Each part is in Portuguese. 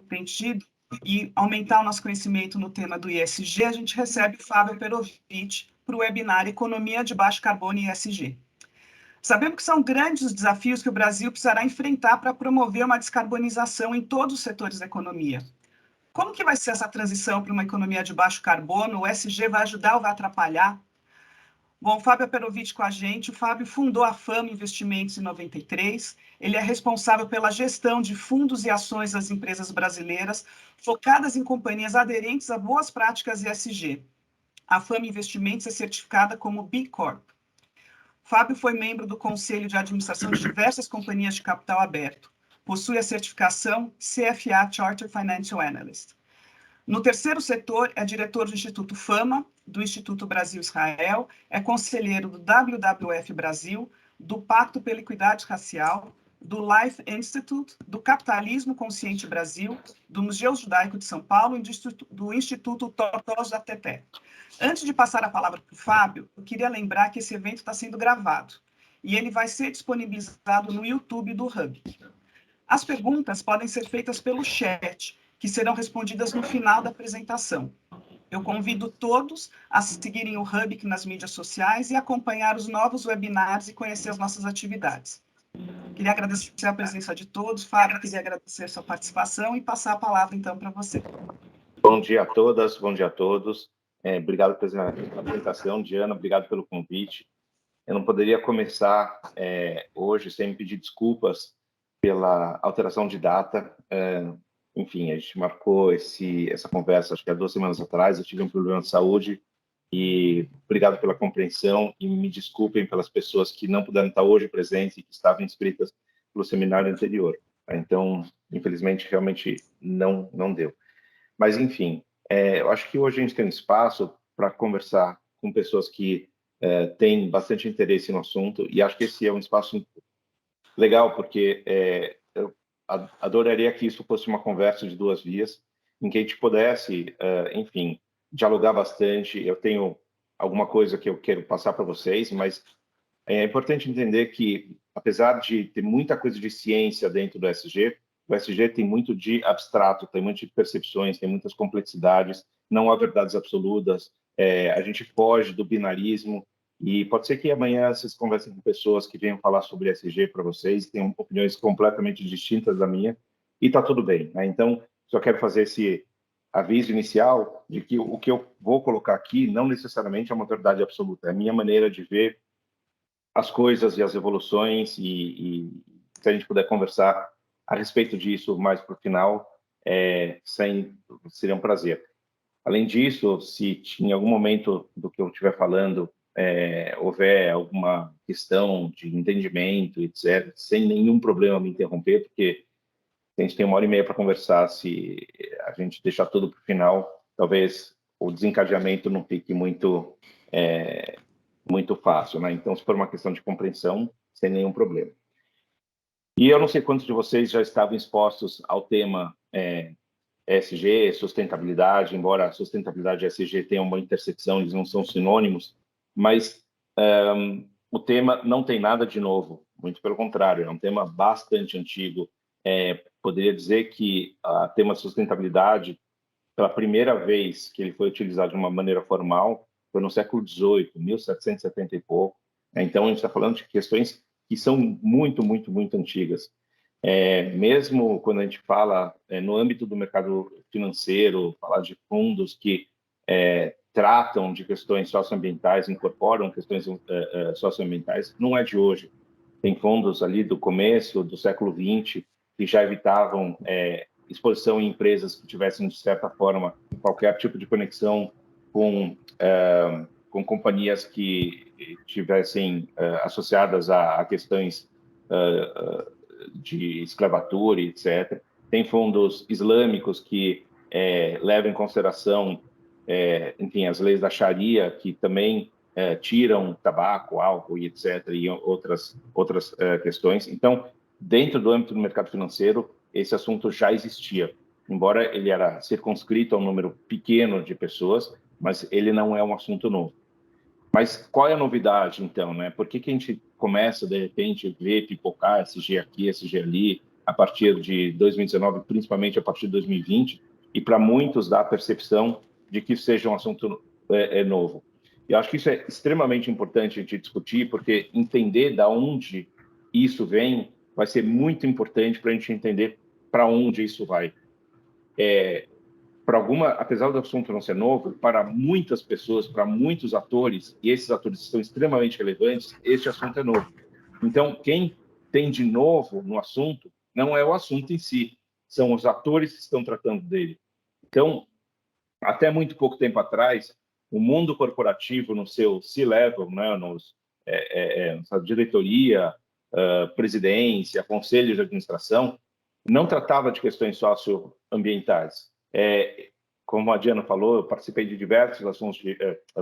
compreendido e aumentar o nosso conhecimento no tema do ESG, a gente recebe o Fábio Perovic para o webinar Economia de Baixo Carbono e ESG. Sabemos que são grandes os desafios que o Brasil precisará enfrentar para promover uma descarbonização em todos os setores da economia. Como que vai ser essa transição para uma economia de baixo carbono? O ESG vai ajudar ou vai atrapalhar? Bom, o Fábio Perovic com a gente. O Fábio fundou a Fama Investimentos em 93. Ele é responsável pela gestão de fundos e ações das empresas brasileiras, focadas em companhias aderentes a boas práticas ESG. A Fama Investimentos é certificada como B Corp. Fábio foi membro do Conselho de Administração de diversas companhias de capital aberto. Possui a certificação CFA Chartered Financial Analyst. No terceiro setor, é diretor do Instituto Fama, do Instituto Brasil-Israel, é conselheiro do WWF Brasil, do Pacto pela Equidade Racial, do Life Institute, do Capitalismo Consciente Brasil, do Museu Judaico de São Paulo e do Instituto Tortos da Teté. Antes de passar a palavra para o Fábio, eu queria lembrar que esse evento está sendo gravado e ele vai ser disponibilizado no YouTube do Hub. As perguntas podem ser feitas pelo chat, que serão respondidas no final da apresentação. Eu convido todos a seguirem o Hub nas mídias sociais e acompanhar os novos webinars e conhecer as nossas atividades. Queria agradecer a presença de todos. Fábio, queria agradecer a sua participação e passar a palavra, então, para você. Bom dia a todas, bom dia a todos. Obrigado pela apresentação, Diana, obrigado pelo convite. Eu não poderia começar hoje sem pedir desculpas pela alteração de data. Enfim, a gente marcou essa conversa, acho que há 2 semanas atrás, eu tive um problema de saúde e obrigado pela compreensão e me desculpem pelas pessoas que não puderam estar hoje presentes e que estavam inscritas pelo seminário anterior. Então, infelizmente, realmente não deu. Mas, enfim, eu acho que hoje a gente tem um espaço para conversar com pessoas que têm bastante interesse no assunto e acho que esse é um espaço legal, porque eu adoraria que isso fosse uma conversa de 2 vias, em que a gente pudesse, enfim, dialogar bastante. Eu tenho alguma coisa que eu quero passar para vocês, mas é importante entender que, apesar de ter muita coisa de ciência dentro do ESG, o ESG tem muito de abstrato, tem muito de percepções, tem muitas complexidades, não há verdades absolutas, a gente foge do binarismo, e pode ser que amanhã vocês conversem com pessoas que venham falar sobre ESG para vocês, tenham opiniões completamente distintas da minha, e está tudo bem, né? Então, só quero fazer esse aviso inicial de que o que eu vou colocar aqui não necessariamente é uma verdade absoluta, é a minha maneira de ver as coisas e as evoluções, e se a gente puder conversar a respeito disso mais para o final, seria um prazer. Além disso, se em algum momento do que eu estiver falando houver alguma questão de entendimento, etc., sem nenhum problema me interromper, porque a gente tem 1h30 para conversar. Se a gente deixar tudo para o final, talvez o desencadeamento não fique muito fácil, né? Então, se for uma questão de compreensão, sem nenhum problema. E eu não sei quantos de vocês já estavam expostos ao tema ESG, sustentabilidade, embora sustentabilidade e ESG tenham uma intersecção, eles não são sinônimos, mas o tema não tem nada de novo, muito pelo contrário, é um tema bastante antigo. Poderia dizer que o tema sustentabilidade, pela primeira vez que ele foi utilizado de uma maneira formal, foi no século XVIII, 1770 e pouco. Então, a gente está falando de questões que são muito, muito, muito antigas. Mesmo quando a gente fala no âmbito do mercado financeiro, falar de fundos que tratam de questões socioambientais, incorporam questões socioambientais, não é de hoje. Tem fundos ali do começo do século XX que já evitavam exposição em empresas que tivessem, de certa forma, qualquer tipo de conexão com companhias que tivessem associadas a questões de escravatura, etc. Tem fundos islâmicos que levam em consideração, enfim, as leis da Sharia, que também tiram tabaco, álcool, e etc., e outras questões. Então, dentro do âmbito do mercado financeiro, esse assunto já existia, embora ele era circunscrito a um número pequeno de pessoas, mas ele não é um assunto novo. Mas qual é a novidade, então, né? Por que a gente começa, de repente, a ver pipocar SG aqui, SG ali? a partir de 2019, principalmente a partir de 2020, e para muitos dá a percepção de que isso seja um assunto novo. E eu acho que isso é extremamente importante a gente discutir, porque entender da onde isso vem vai ser muito importante para a gente entender para onde isso vai. Apesar do assunto não ser novo, para muitas pessoas, para muitos atores, e esses atores são extremamente relevantes, este assunto é novo. Então, quem tem de novo no assunto não é o assunto em si, são os atores que estão tratando dele. Então, até muito pouco tempo atrás, o mundo corporativo no seu C-level, né, nossa diretoria, presidência, conselho de administração, não tratava de questões socioambientais. Como a Diana falou, eu participei de diversos assuntos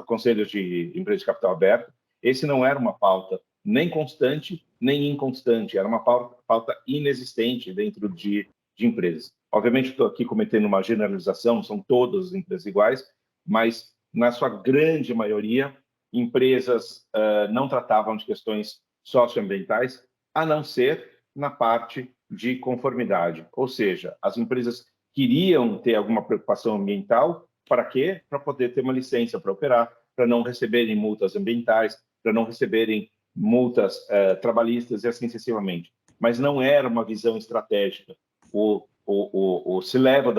conselhos de empresas de capital aberto. Esse não era uma pauta nem constante, nem inconstante, era uma pauta inexistente dentro de empresas. Obviamente, estou aqui cometendo uma generalização, não são todas as empresas iguais, mas, na sua grande maioria, empresas não tratavam de questões socioambientais, a não ser na parte de conformidade. Ou seja, as empresas queriam ter alguma preocupação ambiental, para quê? Para poder ter uma licença para operar, para não receberem multas ambientais, para não receberem multas trabalhistas e assim sucessivamente. Mas não era uma visão estratégica. O C-level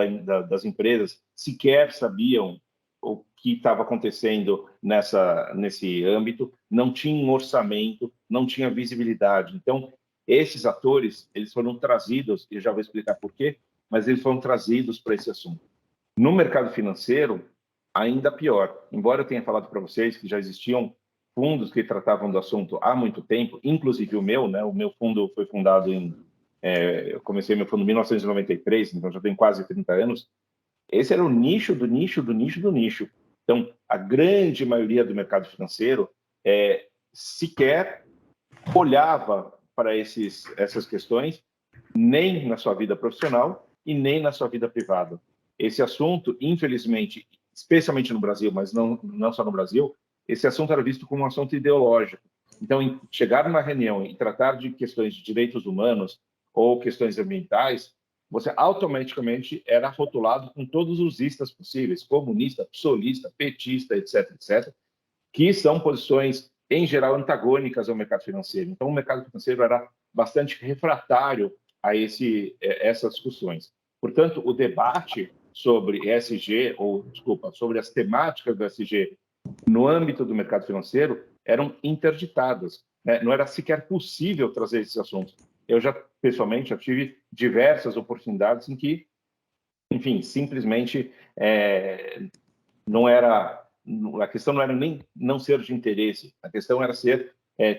das empresas sequer sabiam o que estava acontecendo nesse âmbito, não tinha um orçamento, não tinha visibilidade. Então, esses atores, eles foram trazidos, e já vou explicar por quê, mas eles foram trazidos para esse assunto. No mercado financeiro, ainda pior. Embora eu tenha falado para vocês que já existiam fundos que tratavam do assunto há muito tempo, inclusive o meu, né? O meu fundo foi fundado eu comecei meu fundo em 1993, então já tem quase 30 anos. Esse era o nicho do nicho do nicho do nicho. Então, a grande maioria do mercado financeiro sequer olhava para essas questões, nem na sua vida profissional e nem na sua vida privada. Esse assunto, infelizmente, especialmente no Brasil, mas não só no Brasil, esse assunto era visto como um assunto ideológico. Então, chegar numa reunião e tratar de questões de direitos humanos ou questões ambientais, você automaticamente era rotulado com todos os istas possíveis, comunista, psolista, petista, etc., etc., que são posições, em geral, antagônicas ao mercado financeiro. Então, o mercado financeiro era bastante refratário a essas discussões. Portanto, o debate sobre ESG, sobre as temáticas do ESG no âmbito do mercado financeiro eram interditadas, né? Não era sequer possível trazer esses assuntos. Eu pessoalmente, já tive diversas oportunidades em que, enfim, simplesmente não era... A questão não era nem não ser de interesse, a questão era ser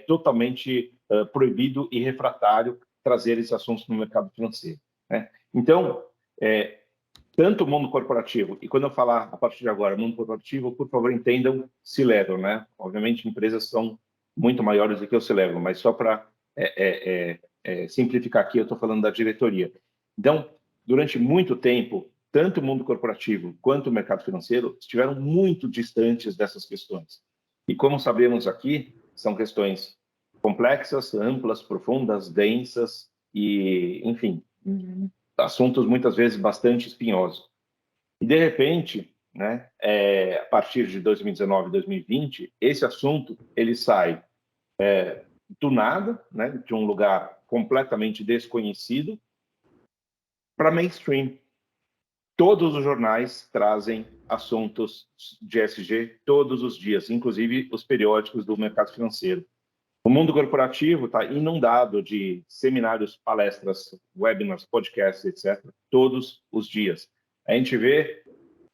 totalmente proibido e refratário trazer esses assuntos no mercado financeiro, né? Então, tanto o mundo corporativo, e quando eu falar a partir de agora mundo corporativo, por favor, entendam C-level, né? Obviamente, empresas são muito maiores do que o C-level, mas só para simplificar aqui, eu estou falando da diretoria. Então, durante muito tempo, tanto o mundo corporativo quanto o mercado financeiro estiveram muito distantes dessas questões. E como sabemos aqui, são questões complexas, amplas, profundas, densas e, enfim, assuntos muitas vezes bastante espinhosos. E, de repente, né, a partir de 2019, 2020, esse assunto ele sai do nada, né, de um lugar completamente desconhecido, para mainstream. Todos os jornais trazem assuntos de ESG todos os dias, inclusive os periódicos do mercado financeiro. O mundo corporativo está inundado de seminários, palestras, webinars, podcasts, etc., todos os dias. A gente vê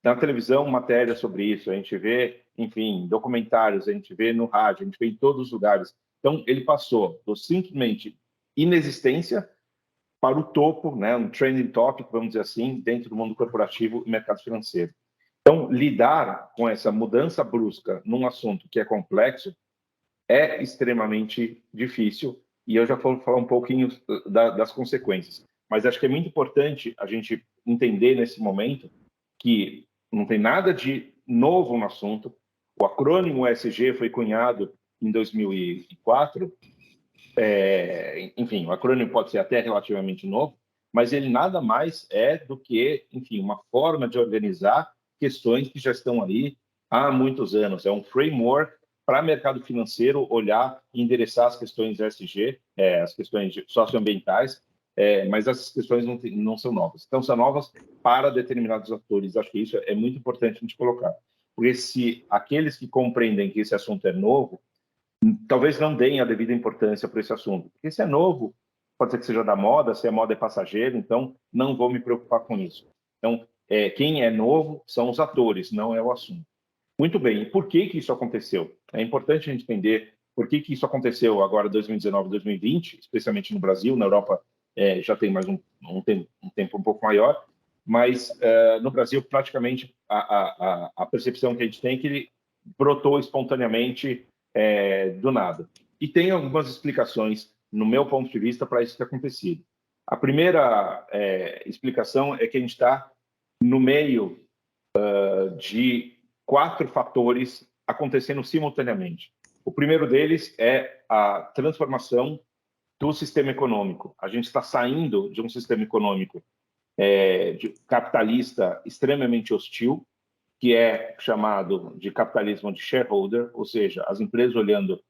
na televisão matérias sobre isso, a gente vê, enfim, documentários, a gente vê no rádio, a gente vê em todos os lugares. Então, ele passou do simplesmente inexistência para o topo, né, um trending topic, vamos dizer assim, dentro do mundo corporativo e mercado financeiro. Então, lidar com essa mudança brusca num assunto que é complexo é extremamente difícil, e eu já vou falar um pouquinho das consequências. Mas acho que é muito importante a gente entender nesse momento que não tem nada de novo no assunto. O acrônimo ESG foi cunhado em 2004. Enfim, o acrônimo pode ser até relativamente novo, mas ele nada mais é do que, enfim, uma forma de organizar questões que já estão aí há muitos anos. É um framework para o mercado financeiro olhar e endereçar as questões ESG, as questões socioambientais, mas essas questões não são novas. Então, são novas para determinados atores. Acho que isso é muito importante a gente colocar. Porque se aqueles que compreendem que esse assunto é novo, talvez não deem a devida importância para esse assunto. Porque se é novo, pode ser que seja da moda, se a moda é passageiro, então não vou me preocupar com isso. Então, quem é novo são os atores, não é o assunto. Muito bem, e por que isso aconteceu? É importante a gente entender por que isso aconteceu agora, 2019, 2020, especialmente no Brasil. Na Europa já tem mais um tempo um pouco maior, mas no Brasil, praticamente, a percepção que a gente tem é que ele brotou espontaneamente do nada. E tem algumas explicações, no meu ponto de vista, para isso ter acontecido. A primeira explicação é que a gente está no meio de 4 fatores acontecendo simultaneamente. O primeiro deles é a transformação do sistema econômico. A gente está saindo de um sistema econômico capitalista extremamente hostil, que é chamado de capitalismo de shareholder, ou seja, as empresas olhando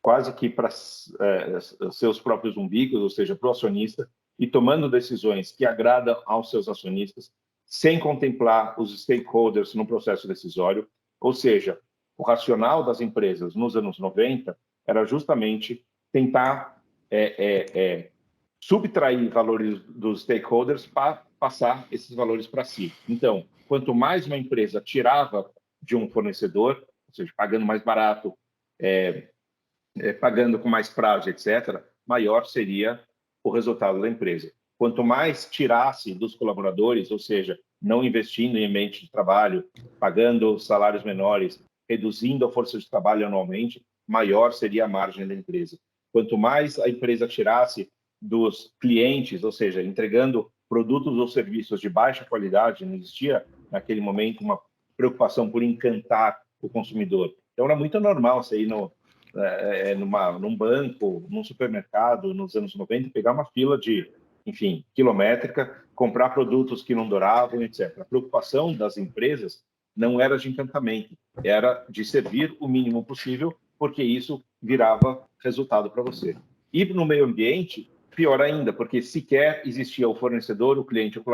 quase que para seus próprios umbigos, ou seja, para o acionista, e tomando decisões que agradam aos seus acionistas, sem contemplar os stakeholders no processo decisório. Ou seja, o racional das empresas nos anos 90 era justamente tentar subtrair valores dos stakeholders para passar esses valores para si. Então, quanto mais uma empresa tirava de um fornecedor, ou seja, pagando mais barato, pagando com mais prazo, etc., maior seria o resultado da empresa. Quanto mais tirasse dos colaboradores, ou seja, não investindo em ambiente de trabalho, pagando salários menores, reduzindo a força de trabalho anualmente, maior seria a margem da empresa. Quanto mais a empresa tirasse dos clientes, ou seja, entregando produtos ou serviços de baixa qualidade, não existia naquele momento uma preocupação por encantar o consumidor. Então era muito normal você ir num banco, num supermercado, nos anos 90, pegar uma fila de, enfim, quilométrica, comprar produtos que não duravam, etc. A preocupação das empresas não era de encantamento, era de servir o mínimo possível, porque isso virava resultado para você. E no meio ambiente, pior ainda, porque sequer existia o fornecedor, o cliente, o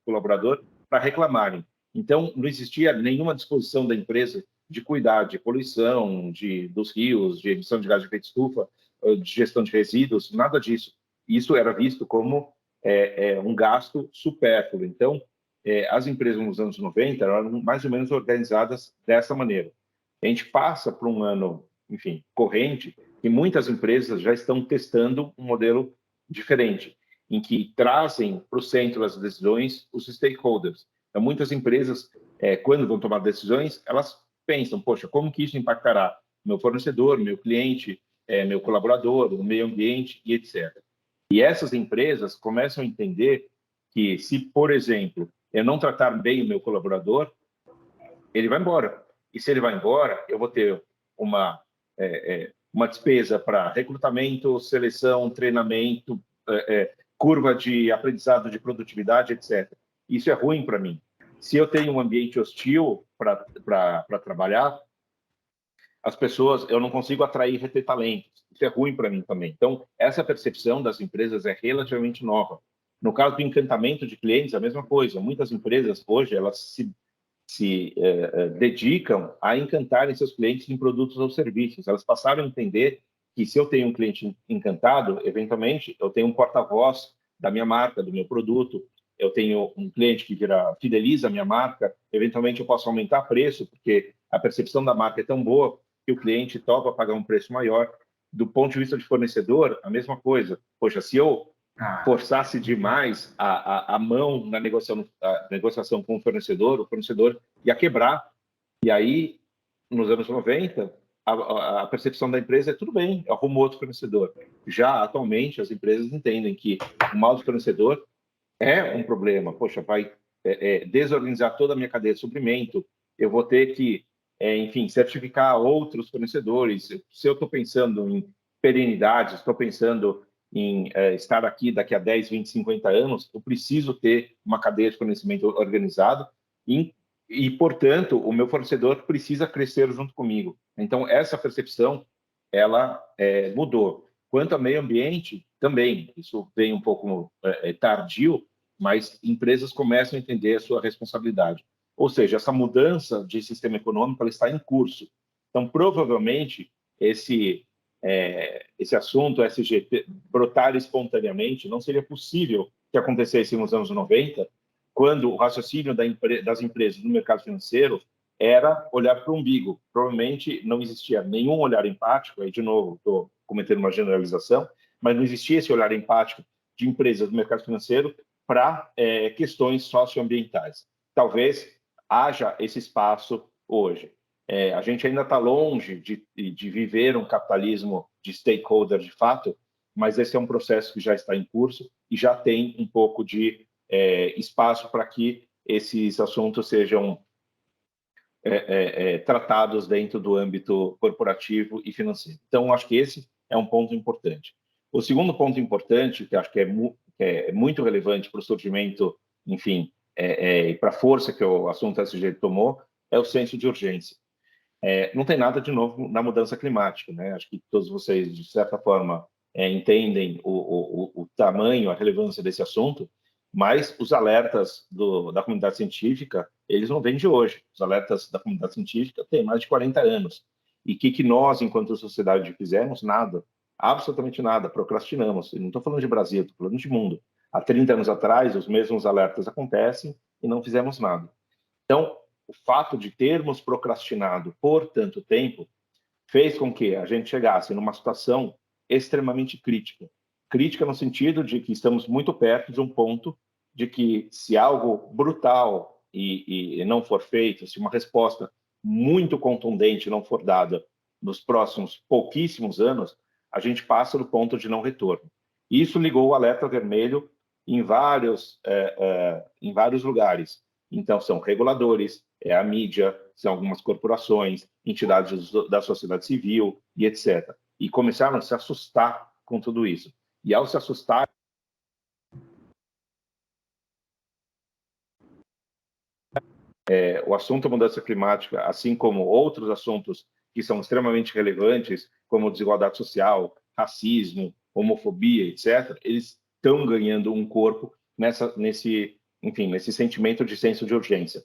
colaborador para reclamarem. Então, não existia nenhuma disposição da empresa de cuidar de poluição, dos rios, de emissão de gás de efeito estufa, de gestão de resíduos, nada disso. Isso era visto como um gasto supérfluo. Então, as empresas nos anos 90 eram mais ou menos organizadas dessa maneira. A gente passa para um ano, enfim, corrente, e muitas empresas já estão testando um modelo diferente, em que trazem para o centro das decisões os stakeholders. Então, muitas empresas, quando vão tomar decisões, elas pensam, poxa, como que isso impactará meu fornecedor, meu cliente, meu colaborador, o meio ambiente e etc. E essas empresas começam a entender que se, por exemplo, eu não tratar bem o meu colaborador, ele vai embora. E se ele vai embora, eu vou ter uma despesa para recrutamento, seleção, treinamento, curva de aprendizado de produtividade, etc. Isso é ruim para mim. Se eu tenho um ambiente hostil para trabalhar, as pessoas, eu não consigo atrair e reter talentos. Isso é ruim para mim também. Então, essa percepção das empresas é relativamente nova. No caso do encantamento de clientes, a mesma coisa. Muitas empresas, hoje, elas se dedicam a encantarem seus clientes em produtos ou serviços. Elas passaram a entender que se eu tenho um cliente encantado, eventualmente, eu tenho um porta-voz da minha marca, do meu produto. Eu tenho um cliente que fideliza a minha marca. Eventualmente, eu posso aumentar preço, porque a percepção da marca é tão boa que o cliente topa pagar um preço maior. Do ponto de vista de fornecedor, a mesma coisa. Poxa, se eu forçasse demais a mão na negociação com o fornecedor ia quebrar. E aí, nos anos 90, a percepção da empresa é tudo bem, eu arrumo outro fornecedor. Já atualmente, as empresas entendem que o mau fornecedor é um problema. Poxa, vai desorganizar toda a minha cadeia de suprimento, eu vou ter que, enfim, certificar outros fornecedores. Se eu estou pensando em perenidade, estou pensando em estar aqui daqui a 10, 20, 50 anos, eu preciso ter uma cadeia de fornecimento organizada portanto, o meu fornecedor precisa crescer junto comigo. Então, essa percepção, ela mudou. Quanto ao meio ambiente, também, isso vem um pouco tardio, mas empresas começam a entender a sua responsabilidade. Ou seja, essa mudança de sistema econômico ela está em curso. Então, provavelmente, esse assunto SG brotar espontaneamente não seria possível que acontecesse nos anos 90, quando o raciocínio das empresas no mercado financeiro era olhar para o umbigo. Provavelmente não existia nenhum olhar empático, aí de novo estou cometendo uma generalização, mas não existia esse olhar empático de empresas do mercado financeiro para questões socioambientais. Talvez haja esse espaço hoje. A gente ainda está longe de viver um capitalismo de stakeholder de fato, mas esse é um processo que já está em curso e já tem um pouco de espaço para que esses assuntos sejam tratados dentro do âmbito corporativo e financeiro. Então, acho que esse é um ponto importante. O segundo ponto importante, que acho que é muito relevante para o surgimento, enfim, e para a força que o assunto SG tomou, é o senso de urgência. Não tem nada de novo na mudança climática, né? Acho que todos vocês, de certa forma, entendem o tamanho, a relevância desse assunto, mas os alertas da comunidade científica, eles não vêm de hoje. Os alertas da comunidade científica têm mais de 40 anos. E o que nós, enquanto sociedade, fizemos? Nada. Absolutamente nada. Procrastinamos. E não estou falando de Brasil, estou falando de mundo. Há 30 anos atrás, os mesmos alertas acontecem e não fizemos nada. Então, o fato de termos procrastinado por tanto tempo fez com que a gente chegasse numa situação extremamente crítica. Crítica no sentido de que estamos muito perto de um ponto de que, se algo brutal e não for feito, se uma resposta muito contundente não for dada nos próximos pouquíssimos anos, a gente passa do ponto de não retorno. Isso ligou o alerta vermelho em vários lugares. Então, são reguladores, a mídia, são algumas corporações, entidades da sociedade civil e etc. E começaram a se assustar com tudo isso. E ao se assustar, o assunto mudança climática, assim como outros assuntos que são extremamente relevantes, como desigualdade social, racismo, homofobia, etc., eles estão ganhando um corpo nesse sentimento de senso de urgência.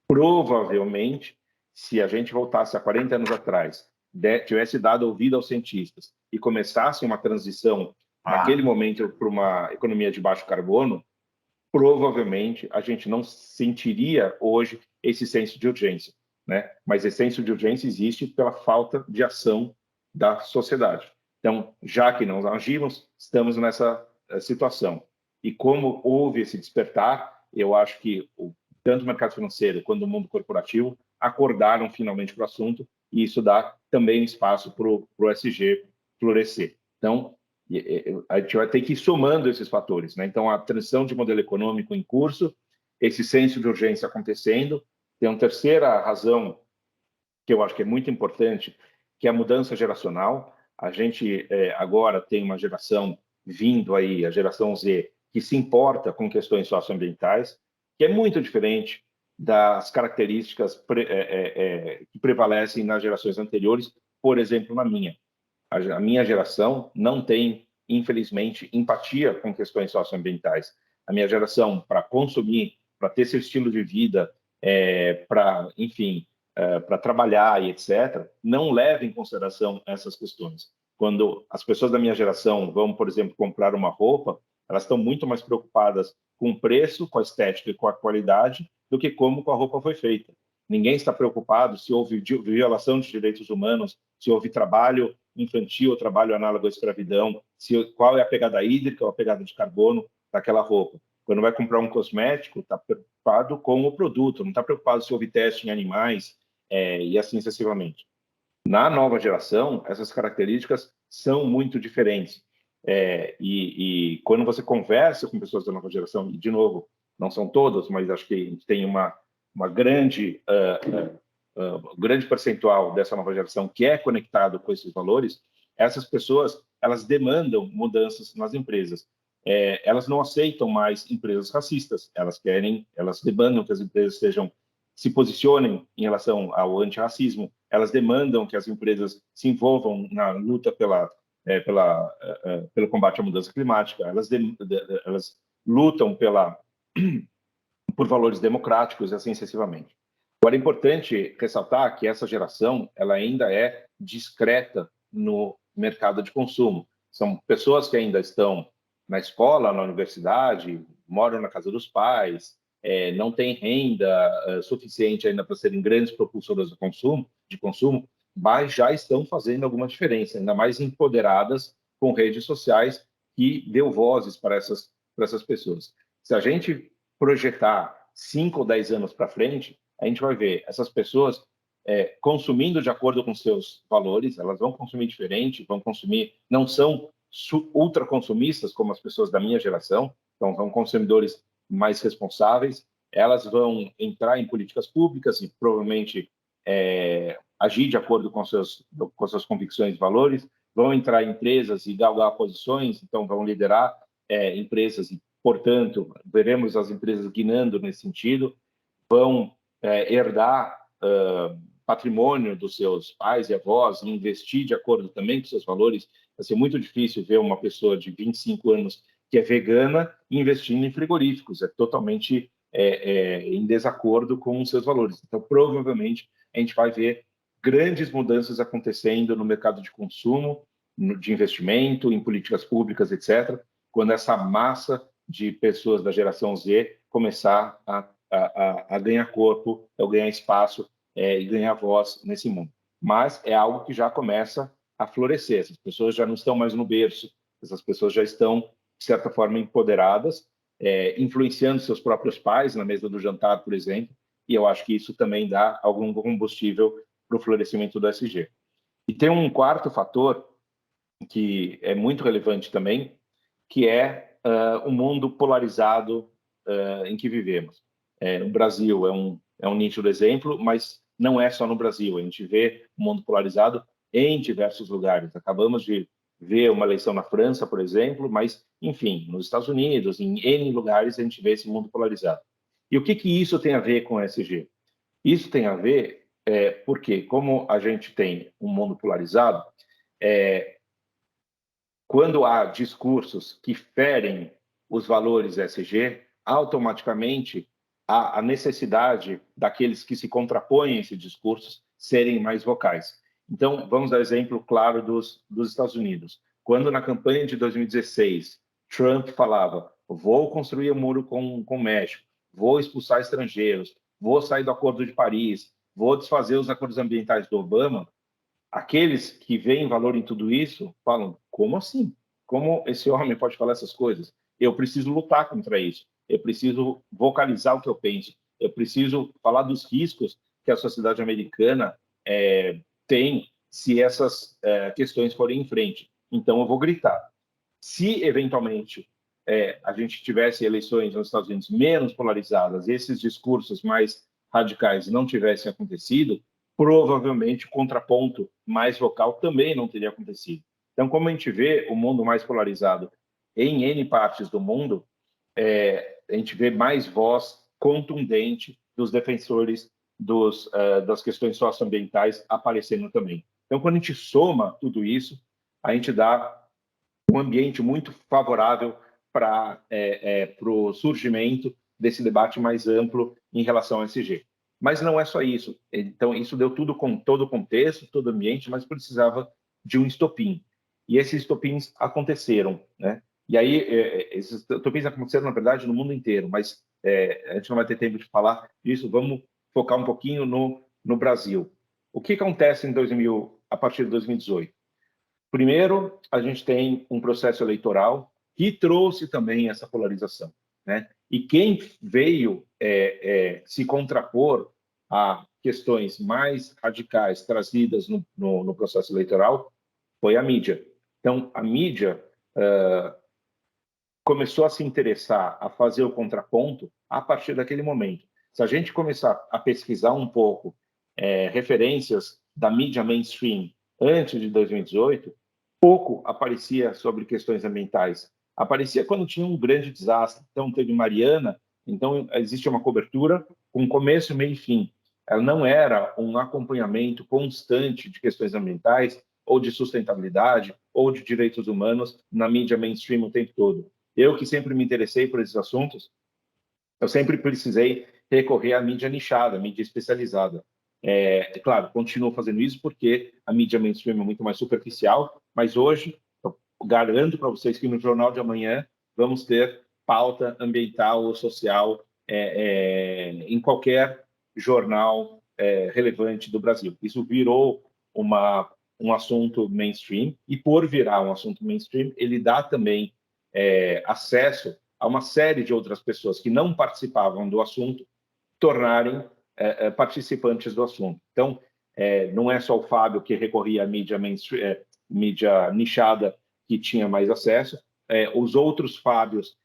Provavelmente, se a gente voltasse a 40 anos atrás, tivesse dado ouvido aos cientistas e começasse uma transição naquele momento para uma economia de baixo carbono, provavelmente a gente não sentiria hoje esse senso de urgência, né? Mas esse senso de urgência existe pela falta de ação da sociedade. Então, já que não agimos, estamos nessa situação. E como houve esse despertar, eu acho que tanto o mercado financeiro quanto o mundo corporativo acordaram finalmente para o assunto, e isso dá também espaço para o SG florescer. Então, a gente vai ter que ir somando esses fatores, né? Então, a transição de modelo econômico em curso, esse senso de urgência acontecendo. Tem uma terceira razão que eu acho que é muito importante, que é a mudança geracional. A gente agora tem uma geração vindo aí, a geração Z, que se importa com questões socioambientais, que é muito diferente das características que prevalecem nas gerações anteriores, por exemplo, na minha. A minha geração não tem, infelizmente, empatia com questões socioambientais. A minha geração, para consumir, para ter seu estilo de vida, para trabalhar e etc., não leva em consideração essas questões. Quando as pessoas da minha geração vão, por exemplo, comprar uma roupa, elas estão muito mais preocupadas com o preço, com a estética e com a qualidade, do que como a roupa foi feita. Ninguém está preocupado se houve violação de direitos humanos, se houve trabalho infantil, trabalho análogo à escravidão, qual é a pegada hídrica ou a pegada de carbono daquela roupa. Quando vai comprar um cosmético, está preocupado com o produto, não está preocupado se houve teste em animais e assim sucessivamente. Na nova geração, essas características são muito diferentes. E quando você conversa com pessoas da nova geração, e de novo, não são todas, mas acho que a gente tem uma grande grande percentual dessa nova geração que é conectado com esses valores, essas pessoas, elas demandam mudanças nas empresas. Elas não aceitam mais empresas racistas, elas demandam que as empresas se posicionem em relação ao antirracismo, elas demandam que as empresas se envolvam na luta pelo combate à mudança climática, elas lutam por valores democráticos e assim sucessivamente. Agora, é importante ressaltar que essa geração ela ainda é discreta no mercado de consumo. São pessoas que ainda estão na escola, na universidade, moram na casa dos pais, não têm renda suficiente ainda para serem grandes propulsoras de consumo, mas já estão fazendo alguma diferença, ainda mais empoderadas com redes sociais que deu vozes para essas pessoas. Se a gente projetar 5 ou 10 anos para frente, a gente vai ver essas pessoas consumindo de acordo com seus valores, elas vão consumir diferente, vão consumir, não são ultra consumistas como as pessoas da minha geração, então são consumidores mais responsáveis, elas vão entrar em políticas públicas e provavelmente agir de acordo com suas convicções e valores, vão entrar em empresas e galgar posições, então vão liderar empresas e, portanto, veremos as empresas guinando nesse sentido, vão herdar patrimônio dos seus pais e avós e investir de acordo também com seus valores. Vai ser muito difícil ver uma pessoa de 25 anos que é vegana investindo em frigoríficos. É totalmente em desacordo com os seus valores. Então, provavelmente, a gente vai ver grandes mudanças acontecendo no mercado de consumo, de investimento, em políticas públicas, etc., quando essa massa de pessoas da geração Z começar a ganhar corpo, a ganhar espaço e ganhar voz nesse mundo. Mas é algo que já começa a florescer. Essas pessoas já não estão mais no berço, essas pessoas já estão, de certa forma, empoderadas, influenciando seus próprios pais na mesa do jantar, por exemplo, e eu acho que isso também dá algum combustível para o florescimento do ESG. E tem um quarto fator que é muito relevante também, que é o mundo polarizado em que vivemos. O Brasil é um nítido exemplo, mas não é só no Brasil. A gente vê o mundo polarizado em diversos lugares. Acabamos de ver uma eleição na França, por exemplo, mas, enfim, nos Estados Unidos, em N lugares, a gente vê esse mundo polarizado. E o que isso tem a ver com o ESG? Isso tem a ver porque, como a gente tem um mundo polarizado, quando há discursos que ferem os valores ESG, automaticamente há a necessidade daqueles que se contrapõem a esses discursos serem mais vocais. Então, vamos dar exemplo claro dos Estados Unidos. Quando na campanha de 2016, Trump falava: vou construir um muro com o México, vou expulsar estrangeiros, vou sair do Acordo de Paris, vou desfazer os acordos ambientais do Obama, aqueles que veem valor em tudo isso falam: como assim? Como esse homem pode falar essas coisas? Eu preciso lutar contra isso. Eu preciso vocalizar o que eu penso. Eu preciso falar dos riscos que a sociedade americana tem se essas questões forem em frente. Então, eu vou gritar. Se, eventualmente, a gente tivesse eleições nos Estados Unidos menos polarizadas, esses discursos mais radicais não tivessem acontecido, provavelmente o contraponto mais vocal também não teria acontecido. Então, como a gente vê o mundo mais polarizado em N partes do mundo, a gente vê mais voz contundente dos defensores das questões socioambientais aparecendo também. Então, quando a gente soma tudo isso, a gente dá um ambiente muito favorável para o surgimento desse debate mais amplo em relação ao ESG. Mas não é só isso. Então, isso deu tudo com todo o contexto, todo o ambiente, mas precisava de um estopim. E esses estopins aconteceram, né? E aí, esses estopins aconteceram, na verdade, no mundo inteiro, mas a gente não vai ter tempo de falar disso, vamos focar um pouquinho no Brasil. O que acontece a partir de 2018? Primeiro, a gente tem um processo eleitoral que trouxe também essa polarização, né? E quem veio se contrapor a questões mais radicais trazidas no processo eleitoral foi a mídia. Então, a mídia começou a se interessar, a fazer o contraponto a partir daquele momento. Se a gente começar a pesquisar um pouco referências da mídia mainstream antes de 2018, pouco aparecia sobre questões ambientais. Aparecia quando tinha um grande desastre. Então, teve Mariana, então existe uma cobertura com começo, meio e fim. Ela não era um acompanhamento constante de questões ambientais, ou de sustentabilidade, ou de direitos humanos na mídia mainstream o tempo todo. Eu, que sempre me interessei por esses assuntos, eu sempre precisei recorrer à mídia nichada, à mídia especializada. Claro, continuo fazendo isso porque a mídia mainstream é muito mais superficial, mas hoje eu garanto para vocês que no Jornal de Amanhã vamos ter pauta ambiental ou social em qualquer jornal relevante do Brasil. Isso virou um assunto mainstream, e por virar um assunto mainstream, ele dá também acesso a uma série de outras pessoas que não participavam do assunto tornarem participantes do assunto. Então, não é só o Fábio que recorria à mídia mainstream, mídia nichada, que tinha mais acesso, os outros Fábios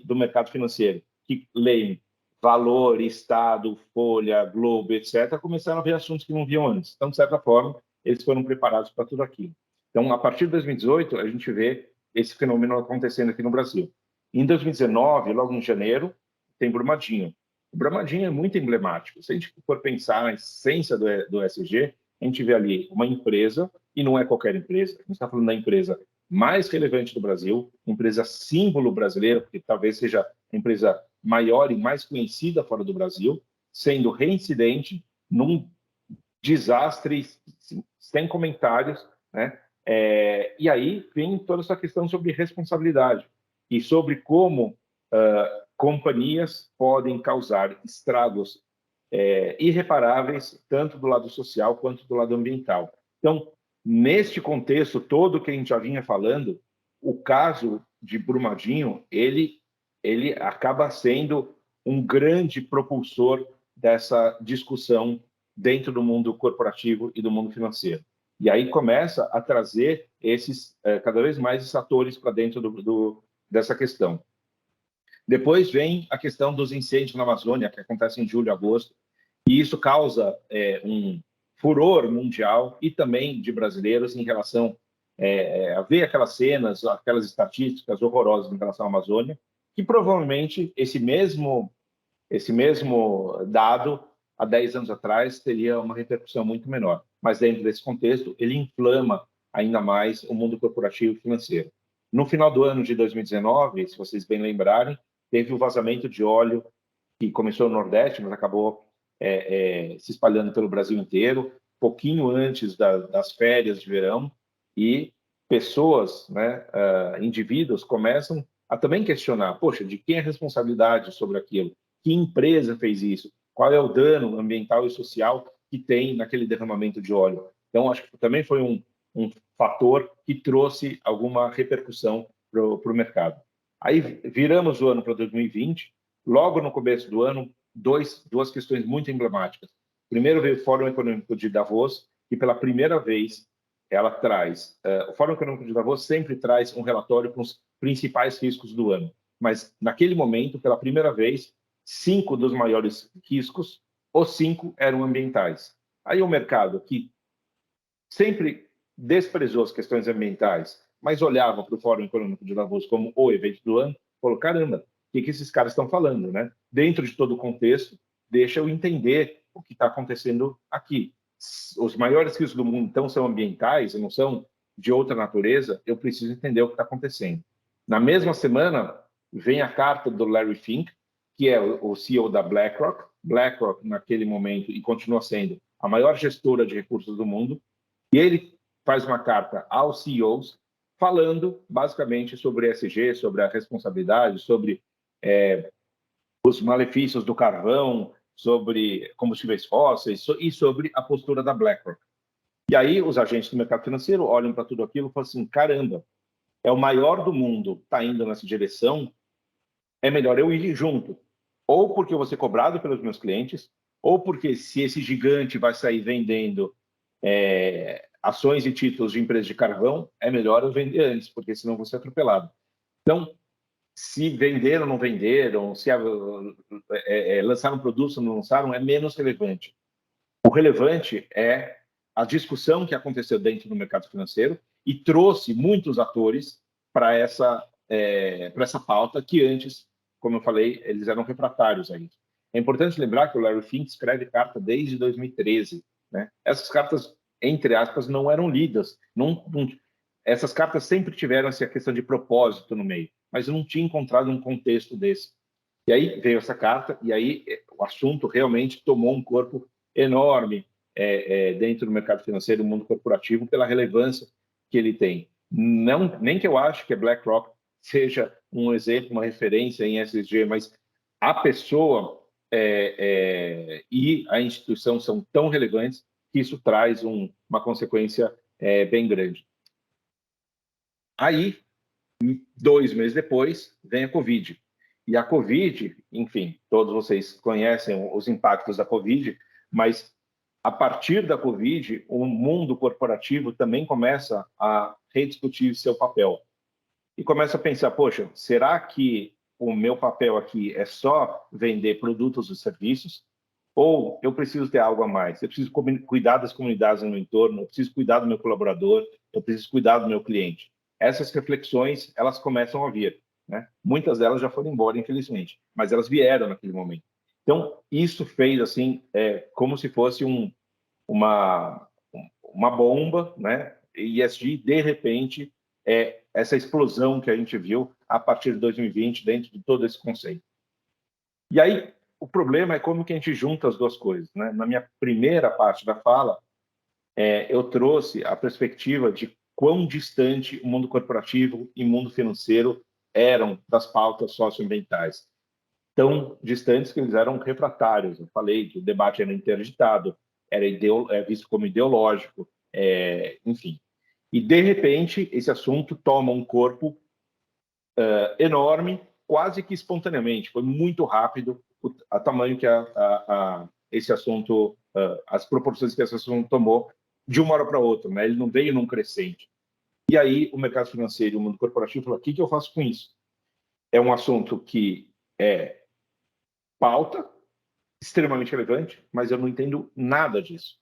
do mercado financeiro, que leem Valor, Estado, Folha, Globo, etc., começaram a ver assuntos que não viam antes. Então, de certa forma, eles foram preparados para tudo aquilo. Então, a partir de 2018, a gente vê esse fenômeno acontecendo aqui no Brasil. Em 2019, logo em janeiro, tem Brumadinho. O Brumadinho é muito emblemático. Se a gente for pensar na essência do ESG, a gente vê ali uma empresa, e não é qualquer empresa, a gente está falando da empresa mais relevante do Brasil, empresa símbolo brasileira, porque talvez seja a empresa maior e mais conhecida fora do Brasil, sendo reincidente num desastre sem comentários, né? E aí vem toda essa questão sobre responsabilidade e sobre como companhias podem causar estragos irreparáveis, tanto do lado social quanto do lado ambiental. Então, neste contexto todo que a gente já vinha falando, o caso de Brumadinho, ele acaba sendo um grande propulsor dessa discussão dentro do mundo corporativo e do mundo financeiro. E aí começa a trazer cada vez mais esses atores para dentro dessa questão. Depois vem a questão dos incêndios na Amazônia, que acontecem em julho e agosto, e isso causa um furor mundial e também de brasileiros em relação a ver aquelas cenas, aquelas estatísticas horrorosas em relação à Amazônia, que provavelmente esse mesmo dado, há 10 anos atrás, teria uma repercussão muito menor. Mas dentro desse contexto, ele inflama ainda mais o mundo corporativo e financeiro. No final do ano de 2019, se vocês bem lembrarem, teve o vazamento de óleo que começou no Nordeste, mas acabou se espalhando pelo Brasil inteiro, pouquinho antes das férias de verão, e pessoas, né, indivíduos, começam a também questionar, poxa, de quem é a responsabilidade sobre aquilo? Que empresa fez isso? Qual é o dano ambiental e social que tem naquele derramamento de óleo? Então, acho que também foi um fator que trouxe alguma repercussão para o mercado. Aí viramos o ano para 2020, logo no começo do ano, duas questões muito emblemáticas. Primeiro veio o Fórum Econômico de Davos, que pela primeira vez ela traz... o Fórum Econômico de Davos sempre traz um relatório com os principais riscos do ano, mas naquele momento, pela primeira vez, 5 dos maiores riscos, os 5 eram ambientais. Aí o mercado, que sempre desprezou as questões ambientais, mas olhava para o Fórum Econômico de Davos como o evento do ano, falou, caramba, o que esses caras estão falando, né? Dentro de todo o contexto, deixa eu entender o que está acontecendo aqui. Os maiores riscos do mundo, então, são ambientais, não são de outra natureza, eu preciso entender o que está acontecendo. Na mesma semana, vem a carta do Larry Fink, que é o CEO da BlackRock. BlackRock, naquele momento, e continua sendo a maior gestora de recursos do mundo, e ele faz uma carta aos CEOs falando basicamente sobre ESG, sobre a responsabilidade, sobre os malefícios do carvão, sobre combustíveis fósseis e sobre a postura da BlackRock. E aí os agentes do mercado financeiro olham para tudo aquilo e falam assim, caramba, é o maior do mundo, está indo nessa direção, é melhor eu ir junto. Ou porque eu vou ser cobrado pelos meus clientes, ou porque se esse gigante vai sair vendendo ações e títulos de empresas de carvão, é melhor eu vender antes, porque senão eu vou ser atropelado. Então, se venderam ou não venderam, se lançaram produtos ou não lançaram, é menos relevante. O relevante é a discussão que aconteceu dentro do mercado financeiro e trouxe muitos atores para essa pauta que antes, como eu falei, eles eram refratários a isso. É importante lembrar que o Larry Fink escreve carta desde 2013. Né? Essas cartas, entre aspas, não eram lidas. Essas cartas sempre tiveram essa questão de propósito no meio, mas eu não tinha encontrado um contexto desse. E aí veio essa carta, e aí o assunto realmente tomou um corpo enorme dentro do mercado financeiro, do mundo corporativo, pela relevância que ele tem. Não, nem que eu acho que a BlackRock seja um exemplo, uma referência em ESG, mas a pessoa e a instituição são tão relevantes que isso traz uma consequência bem grande. Aí, 2 meses depois, vem a Covid. E a Covid, enfim, todos vocês conhecem os impactos da Covid, mas a partir da Covid, o mundo corporativo também começa a rediscutir seu papel. E começa a pensar, poxa, será que o meu papel aqui é só vender produtos e serviços? Ou eu preciso ter algo a mais? Eu preciso cuidar das comunidades no meu entorno, eu preciso cuidar do meu colaborador, eu preciso cuidar do meu cliente. Essas reflexões, elas começam a vir. Né? Muitas delas já foram embora, infelizmente, mas elas vieram naquele momento. Então, isso fez assim, como se fosse uma bomba, né? E ESG, de repente, essa explosão que a gente viu a partir de 2020 dentro de todo esse conceito. E aí, o problema é como que a gente junta as duas coisas. Né? Na minha primeira parte da fala, eu trouxe a perspectiva de quão distante o mundo corporativo e o mundo financeiro eram das pautas socioambientais. Tão distantes que eles eram refratários. Eu falei que o debate era interditado, era visto como ideológico, enfim. E, de repente, esse assunto toma um corpo enorme, quase que espontaneamente. Foi muito rápido o tamanho que esse assunto, as proporções que esse assunto tomou de uma hora para outra. Né? Ele não veio num crescente. E aí o mercado financeiro e o mundo corporativo falou, o que eu faço com isso? É um assunto que é pauta, extremamente relevante, mas eu não entendo nada disso.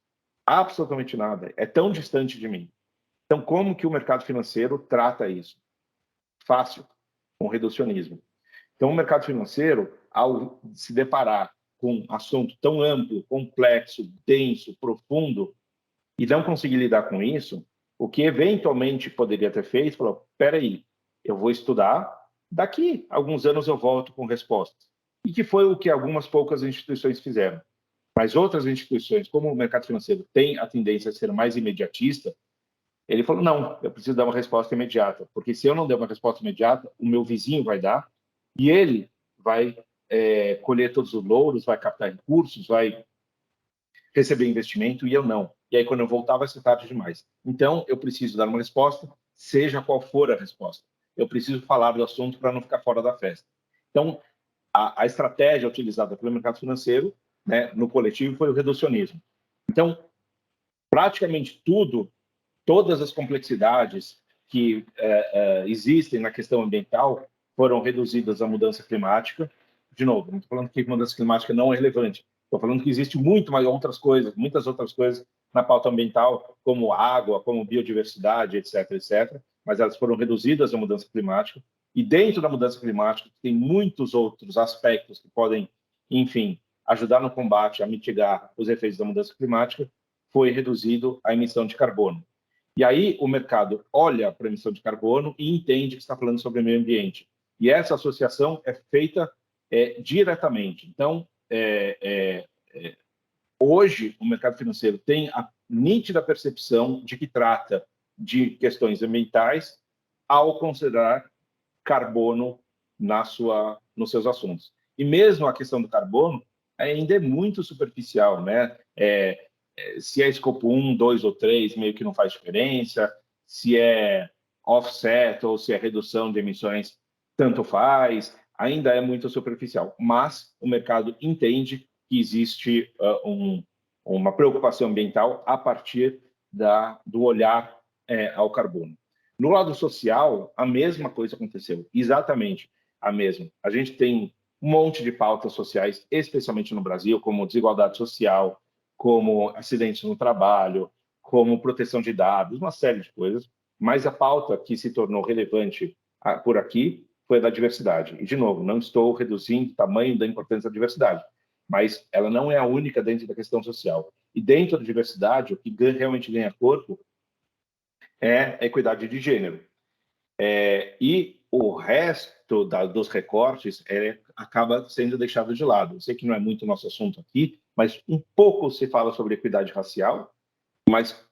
Absolutamente nada. É tão distante de mim. Então, como que o mercado financeiro trata isso? Fácil, com reducionismo. Então, o mercado financeiro, ao se deparar com um assunto tão amplo, complexo, denso, profundo, e não conseguir lidar com isso, o que eventualmente poderia ter feito, falou, espera aí, eu vou estudar, daqui a alguns anos eu volto com respostas. E que foi o que algumas poucas instituições fizeram. Mas outras instituições, como o mercado financeiro tem a tendência a ser mais imediatista, ele falou, não, eu preciso dar uma resposta imediata, porque se eu não der uma resposta imediata, o meu vizinho vai dar, e ele vai colher todos os louros, vai captar recursos, vai receber investimento, e eu não. E aí, quando eu voltar, vai ser tarde demais. Então, eu preciso dar uma resposta, seja qual for a resposta. Eu preciso falar do assunto para não ficar fora da festa. Então, a estratégia utilizada pelo mercado financeiro, né, no coletivo, foi o reducionismo. Então, praticamente todas as complexidades que existem na questão ambiental foram reduzidas à mudança climática. De novo, não estou falando que a mudança climática não é relevante. Estou falando que existe muitas outras coisas na pauta ambiental, como água, como biodiversidade, etc., etc., mas elas foram reduzidas à mudança climática. E dentro da mudança climática tem muitos outros aspectos que podem, enfim, ajudar no combate a mitigar os efeitos da mudança climática. Foi reduzido a emissão de carbono. E aí o mercado olha para a emissão de carbono e entende que está falando sobre o meio ambiente. E essa associação é feita diretamente. Então, hoje, o mercado financeiro tem a nítida percepção de que trata de questões ambientais ao considerar carbono nos seus assuntos. E mesmo a questão do carbono ainda é muito superficial, né? Se é escopo 1, 2 ou 3, meio que não faz diferença. Se é offset ou se é redução de emissões, tanto faz. Ainda é muito superficial. Mas o mercado entende que existe uma preocupação ambiental a partir do olhar ao carbono. No lado social, a mesma coisa aconteceu, exatamente a mesma. A gente tem um monte de pautas sociais, especialmente no Brasil, como desigualdade social, como acidentes no trabalho, como proteção de dados, uma série de coisas. mas a pauta que se tornou relevante por aqui foi a da diversidade. E, de novo, não estou reduzindo o tamanho da importância da diversidade, mas ela não é a única dentro da questão social. E dentro da diversidade, o que realmente ganha corpo é a equidade de gênero. E o resto dos recortes acaba sendo deixado de lado. Eu sei que não é muito o nosso assunto aqui, mas um pouco se fala sobre equidade racial, mas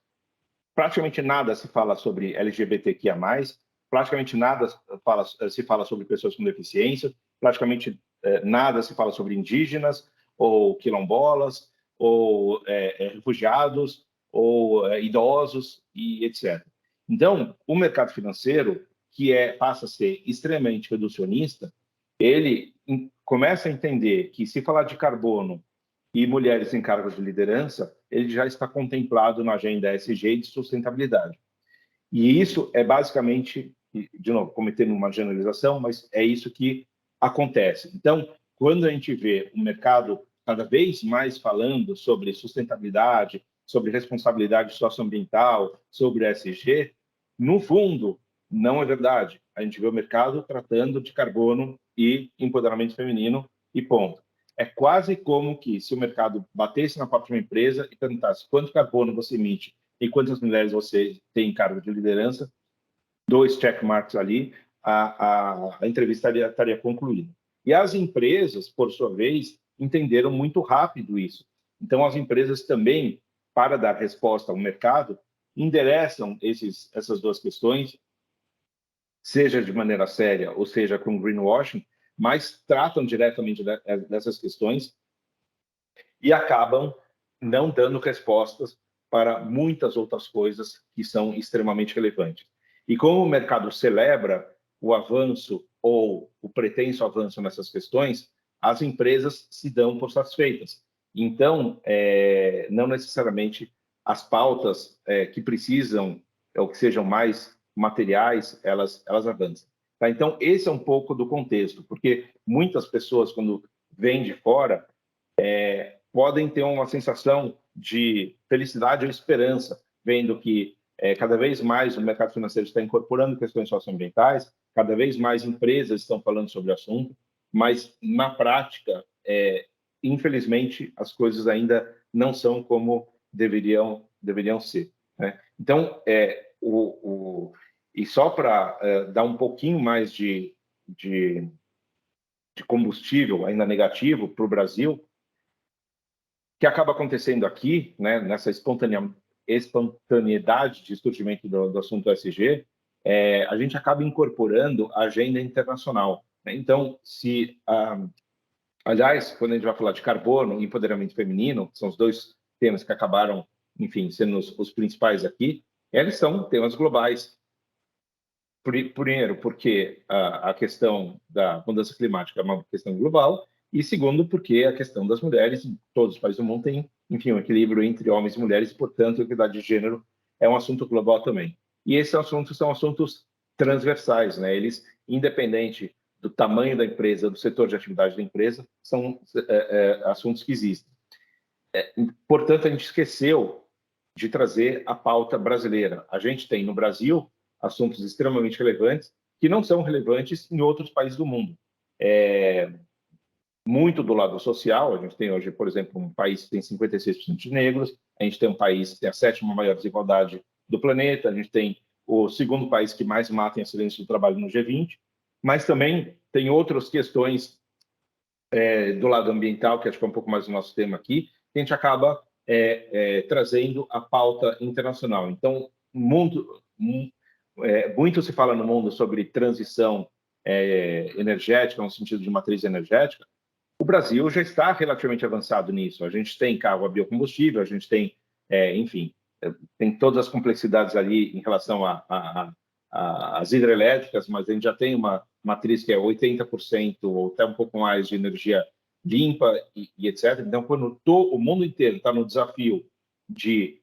praticamente nada se fala sobre LGBTQIA+, praticamente nada se fala sobre pessoas com deficiência, praticamente nada se fala sobre indígenas, ou quilombolas, ou refugiados, ou idosos, e etc. Então, o mercado financeiro, que passa a ser extremamente reducionista, ele começa a entender que, se falar de carbono e mulheres em cargos de liderança, ele já está contemplado na agenda ESG de sustentabilidade. E isso é basicamente, de novo, cometendo uma generalização, mas é isso que acontece. Então, quando a gente vê o mercado cada vez mais falando sobre sustentabilidade, sobre responsabilidade socioambiental, sobre ESG, no fundo, não é verdade. A gente vê o mercado tratando de carbono e empoderamento feminino e ponto. É quase como que se o mercado batesse na porta de uma empresa e perguntasse quanto carbono você emite e quantas mulheres você tem em cargo de liderança, 2 checkmarks ali, a entrevista estaria concluída. E as empresas, por sua vez, entenderam muito rápido isso. Então, as empresas também, para dar resposta ao mercado, endereçam essas duas questões, seja de maneira séria ou seja com greenwashing, mas tratam diretamente dessas questões e acabam não dando respostas para muitas outras coisas que são extremamente relevantes. E como o mercado celebra o avanço ou o pretenso avanço nessas questões, as empresas se dão por satisfeitas. Então, não necessariamente as pautas que precisam ou que sejam mais materiais, elas avançam. Tá? Então, esse é um pouco do contexto, porque muitas pessoas, quando vêm de fora, podem ter uma sensação de felicidade ou esperança, vendo que cada vez mais o mercado financeiro está incorporando questões socioambientais, cada vez mais empresas estão falando sobre o assunto, mas, na prática, infelizmente, as coisas ainda não são como deveriam ser. Né? Então, e só para dar um pouquinho mais de combustível ainda negativo para o Brasil, que acaba acontecendo aqui, né, nessa espontaneidade de surgimento do assunto ESG, a gente acaba incorporando a agenda internacional. Né? Então, aliás, quando a gente vai falar de carbono e empoderamento feminino, que são os dois temas que acabaram, enfim, sendo os principais aqui, eles são temas globais. Primeiro, porque a questão da mudança climática é uma questão global, e segundo, porque a questão das mulheres, em todos os países do mundo, tem, enfim, um equilíbrio entre homens e mulheres, e, portanto, a equidade de gênero é um assunto global também. E esses assuntos são assuntos transversais, né? Eles, independente do tamanho da empresa, do setor de atividade da empresa, são assuntos que existem. Portanto, a gente esqueceu de trazer a pauta brasileira. A gente tem, no Brasil, assuntos extremamente relevantes que não são relevantes em outros países do mundo. Muito do lado social, a gente tem hoje, por exemplo, um país que tem 56% de negros, a gente tem um país que tem a 7ª maior desigualdade do planeta, a gente tem o 2º país que mais mata em acidentes do trabalho no G20, mas também tem outras questões do lado ambiental, que acho que é um pouco mais o nosso tema aqui, que a gente acaba trazendo a pauta internacional. Então, muito se fala no mundo sobre transição energética, no sentido de matriz energética. O Brasil já está relativamente avançado nisso. A gente tem carro a biocombustível, a gente tem, enfim, tem todas as complexidades ali em relação às hidrelétricas, mas a gente já tem uma matriz que é 80% ou até um pouco mais de energia limpa e etc. Então, quando o mundo inteiro está no desafio de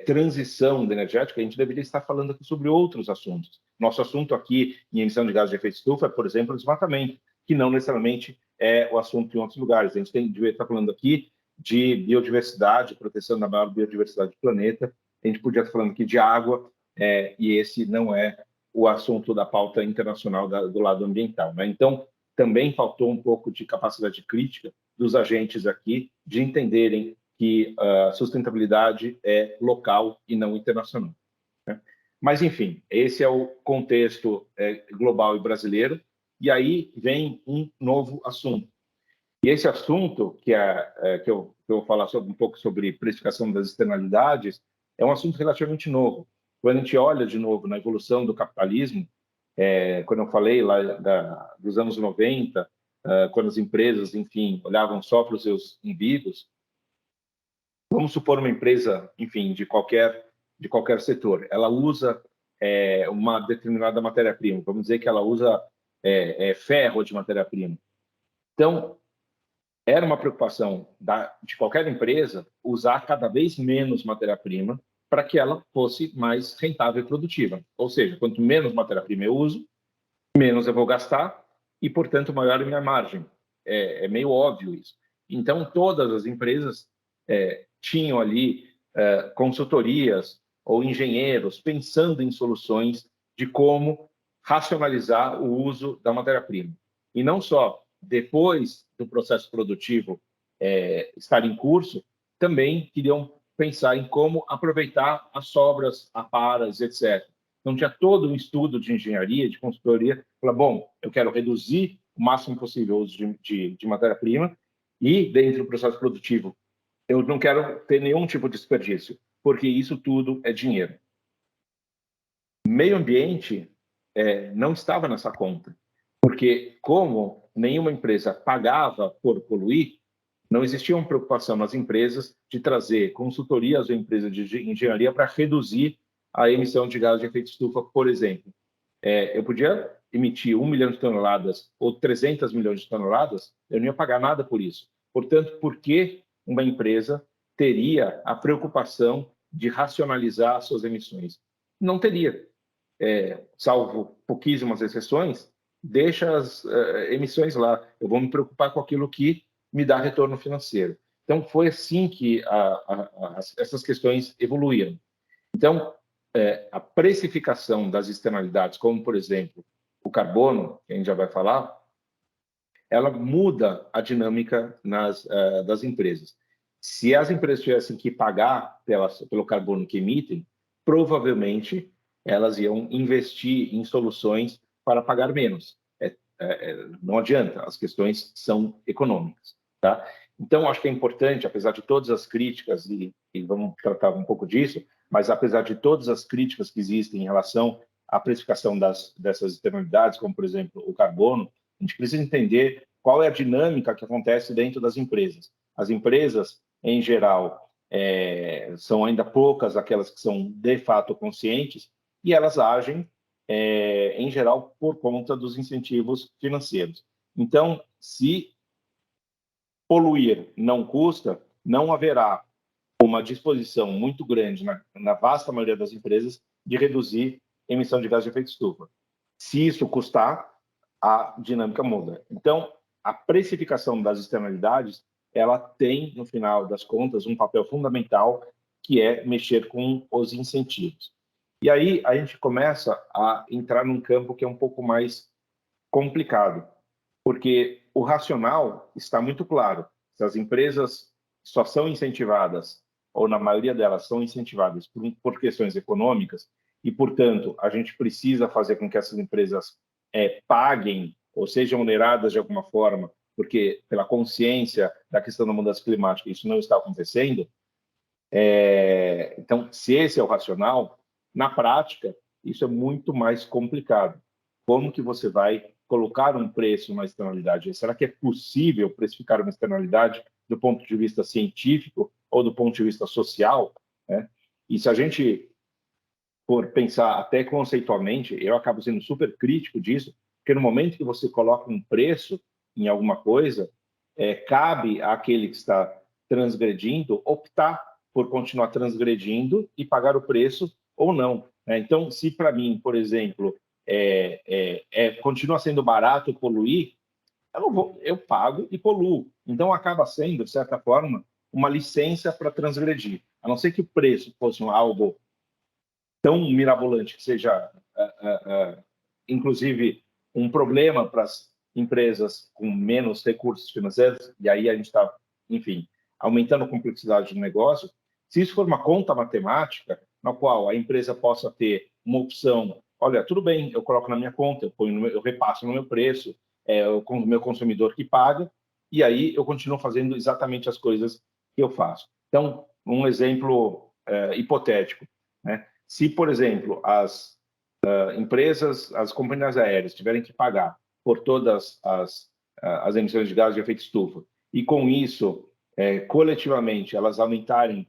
transição energética, a gente deveria estar falando aqui sobre outros assuntos. Nosso assunto aqui em emissão de gases de efeito estufa é, por exemplo, o desmatamento, que não necessariamente é o assunto em outros lugares. A gente deveria estar falando aqui de biodiversidade, proteção da maior biodiversidade do planeta. A gente podia estar falando aqui de água e esse não é o assunto da pauta internacional do lado ambiental, né? Então, também faltou um pouco de capacidade crítica dos agentes aqui de entenderem que a sustentabilidade é local e não internacional, né? Mas, enfim, esse é o contexto global e brasileiro, e aí vem um novo assunto. E esse assunto, que eu vou falar um pouco sobre precificação das externalidades, é um assunto relativamente novo. Quando a gente olha, de novo, na evolução do capitalismo, quando eu falei lá dos anos 90, quando as empresas, enfim, olhavam só para os seus umbigos, vamos supor uma empresa, enfim, de qualquer setor, ela usa uma determinada matéria-prima, vamos dizer que ela usa ferro de matéria-prima. Então, era uma preocupação de qualquer empresa usar cada vez menos matéria-prima para que ela fosse mais rentável e produtiva. Ou seja, quanto menos matéria-prima eu uso, menos eu vou gastar e, portanto, maior a minha margem. É meio óbvio isso. Então, todas as empresas tinham ali consultorias ou engenheiros pensando em soluções de como racionalizar o uso da matéria-prima. E não só depois do processo produtivo estar em curso, também queriam pensar em como aproveitar as sobras, aparas, etc. Então, tinha todo um estudo de engenharia, de consultoria, para, bom, eu quero reduzir o máximo possível o uso de matéria-prima e, dentro do processo produtivo, eu não quero ter nenhum tipo de desperdício, porque isso tudo é dinheiro. Meio ambiente não estava nessa conta, porque como nenhuma empresa pagava por poluir, não existia uma preocupação nas empresas de trazer consultorias ou empresas de engenharia para reduzir a emissão de gás de efeito estufa, por exemplo. Eu podia emitir 1 milhão de toneladas ou 300 milhões de toneladas, eu não ia pagar nada por isso. Portanto, por que uma empresa teria a preocupação de racionalizar suas emissões? Não teria. Salvo pouquíssimas exceções, deixa as emissões lá. Eu vou me preocupar com aquilo que me dá retorno financeiro. Então, foi assim que essas questões evoluíram. Então, a precificação das externalidades, como, por exemplo, o carbono, que a gente já vai falar, ela muda a dinâmica das empresas. Se as empresas tivessem que pagar pelo carbono que emitem, provavelmente elas iam investir em soluções para pagar menos. Não adianta, as questões são econômicas, tá? Então, acho que é importante, apesar de todas as críticas, e vamos tratar um pouco disso, mas apesar de todas as críticas que existem em relação à precificação dessas externalidades, como, por exemplo, o carbono, a gente precisa entender qual é a dinâmica que acontece dentro das empresas. As empresas, em geral, são ainda poucas aquelas que são, de fato, conscientes, e elas agem, em geral, por conta dos incentivos financeiros. Então, se poluir não custa, não haverá uma disposição muito grande na vasta maioria das empresas de reduzir a emissão de gás de efeito estufa. Se isso custar, a dinâmica muda. Então, a precificação das externalidades, ela tem, no final das contas, um papel fundamental, que é mexer com os incentivos. E aí a gente começa a entrar num campo que é um pouco mais complicado, porque o racional está muito claro. Se as empresas só são incentivadas, ou na maioria delas são incentivadas por questões econômicas, e, portanto, a gente precisa fazer com que essas empresas paguem ou sejam oneradas de alguma forma, porque pela consciência da questão da mudança climática isso não está acontecendo. Então, se esse é o racional, na prática, isso é muito mais complicado. Como que você vai colocar um preço numa externalidade? Será que é possível precificar uma externalidade do ponto de vista científico ou do ponto de vista social, né? E se a gente for pensar até conceitualmente, eu acabo sendo super crítico disso, porque no momento que você coloca um preço em alguma coisa, cabe àquele que está transgredindo optar por continuar transgredindo e pagar o preço ou não, né? Então, se para mim, por exemplo, continua sendo barato poluir, eu pago e poluo. Então, acaba sendo, de certa forma, uma licença para transgredir. A não ser que o preço fosse algo tão mirabolante que seja, inclusive, um problema para as empresas com menos recursos financeiros, e aí a gente está, enfim, aumentando a complexidade do negócio. Se isso for uma conta matemática, na qual a empresa possa ter uma opção, olha, tudo bem, eu coloco na minha conta, eu repasso no meu preço, o meu consumidor que paga, e aí eu continuo fazendo exatamente as coisas que eu faço. Então, um exemplo hipotético, né? Se, por exemplo, as empresas, as companhias aéreas tiverem que pagar por todas as emissões de gases de efeito estufa, e com isso, coletivamente, elas aumentarem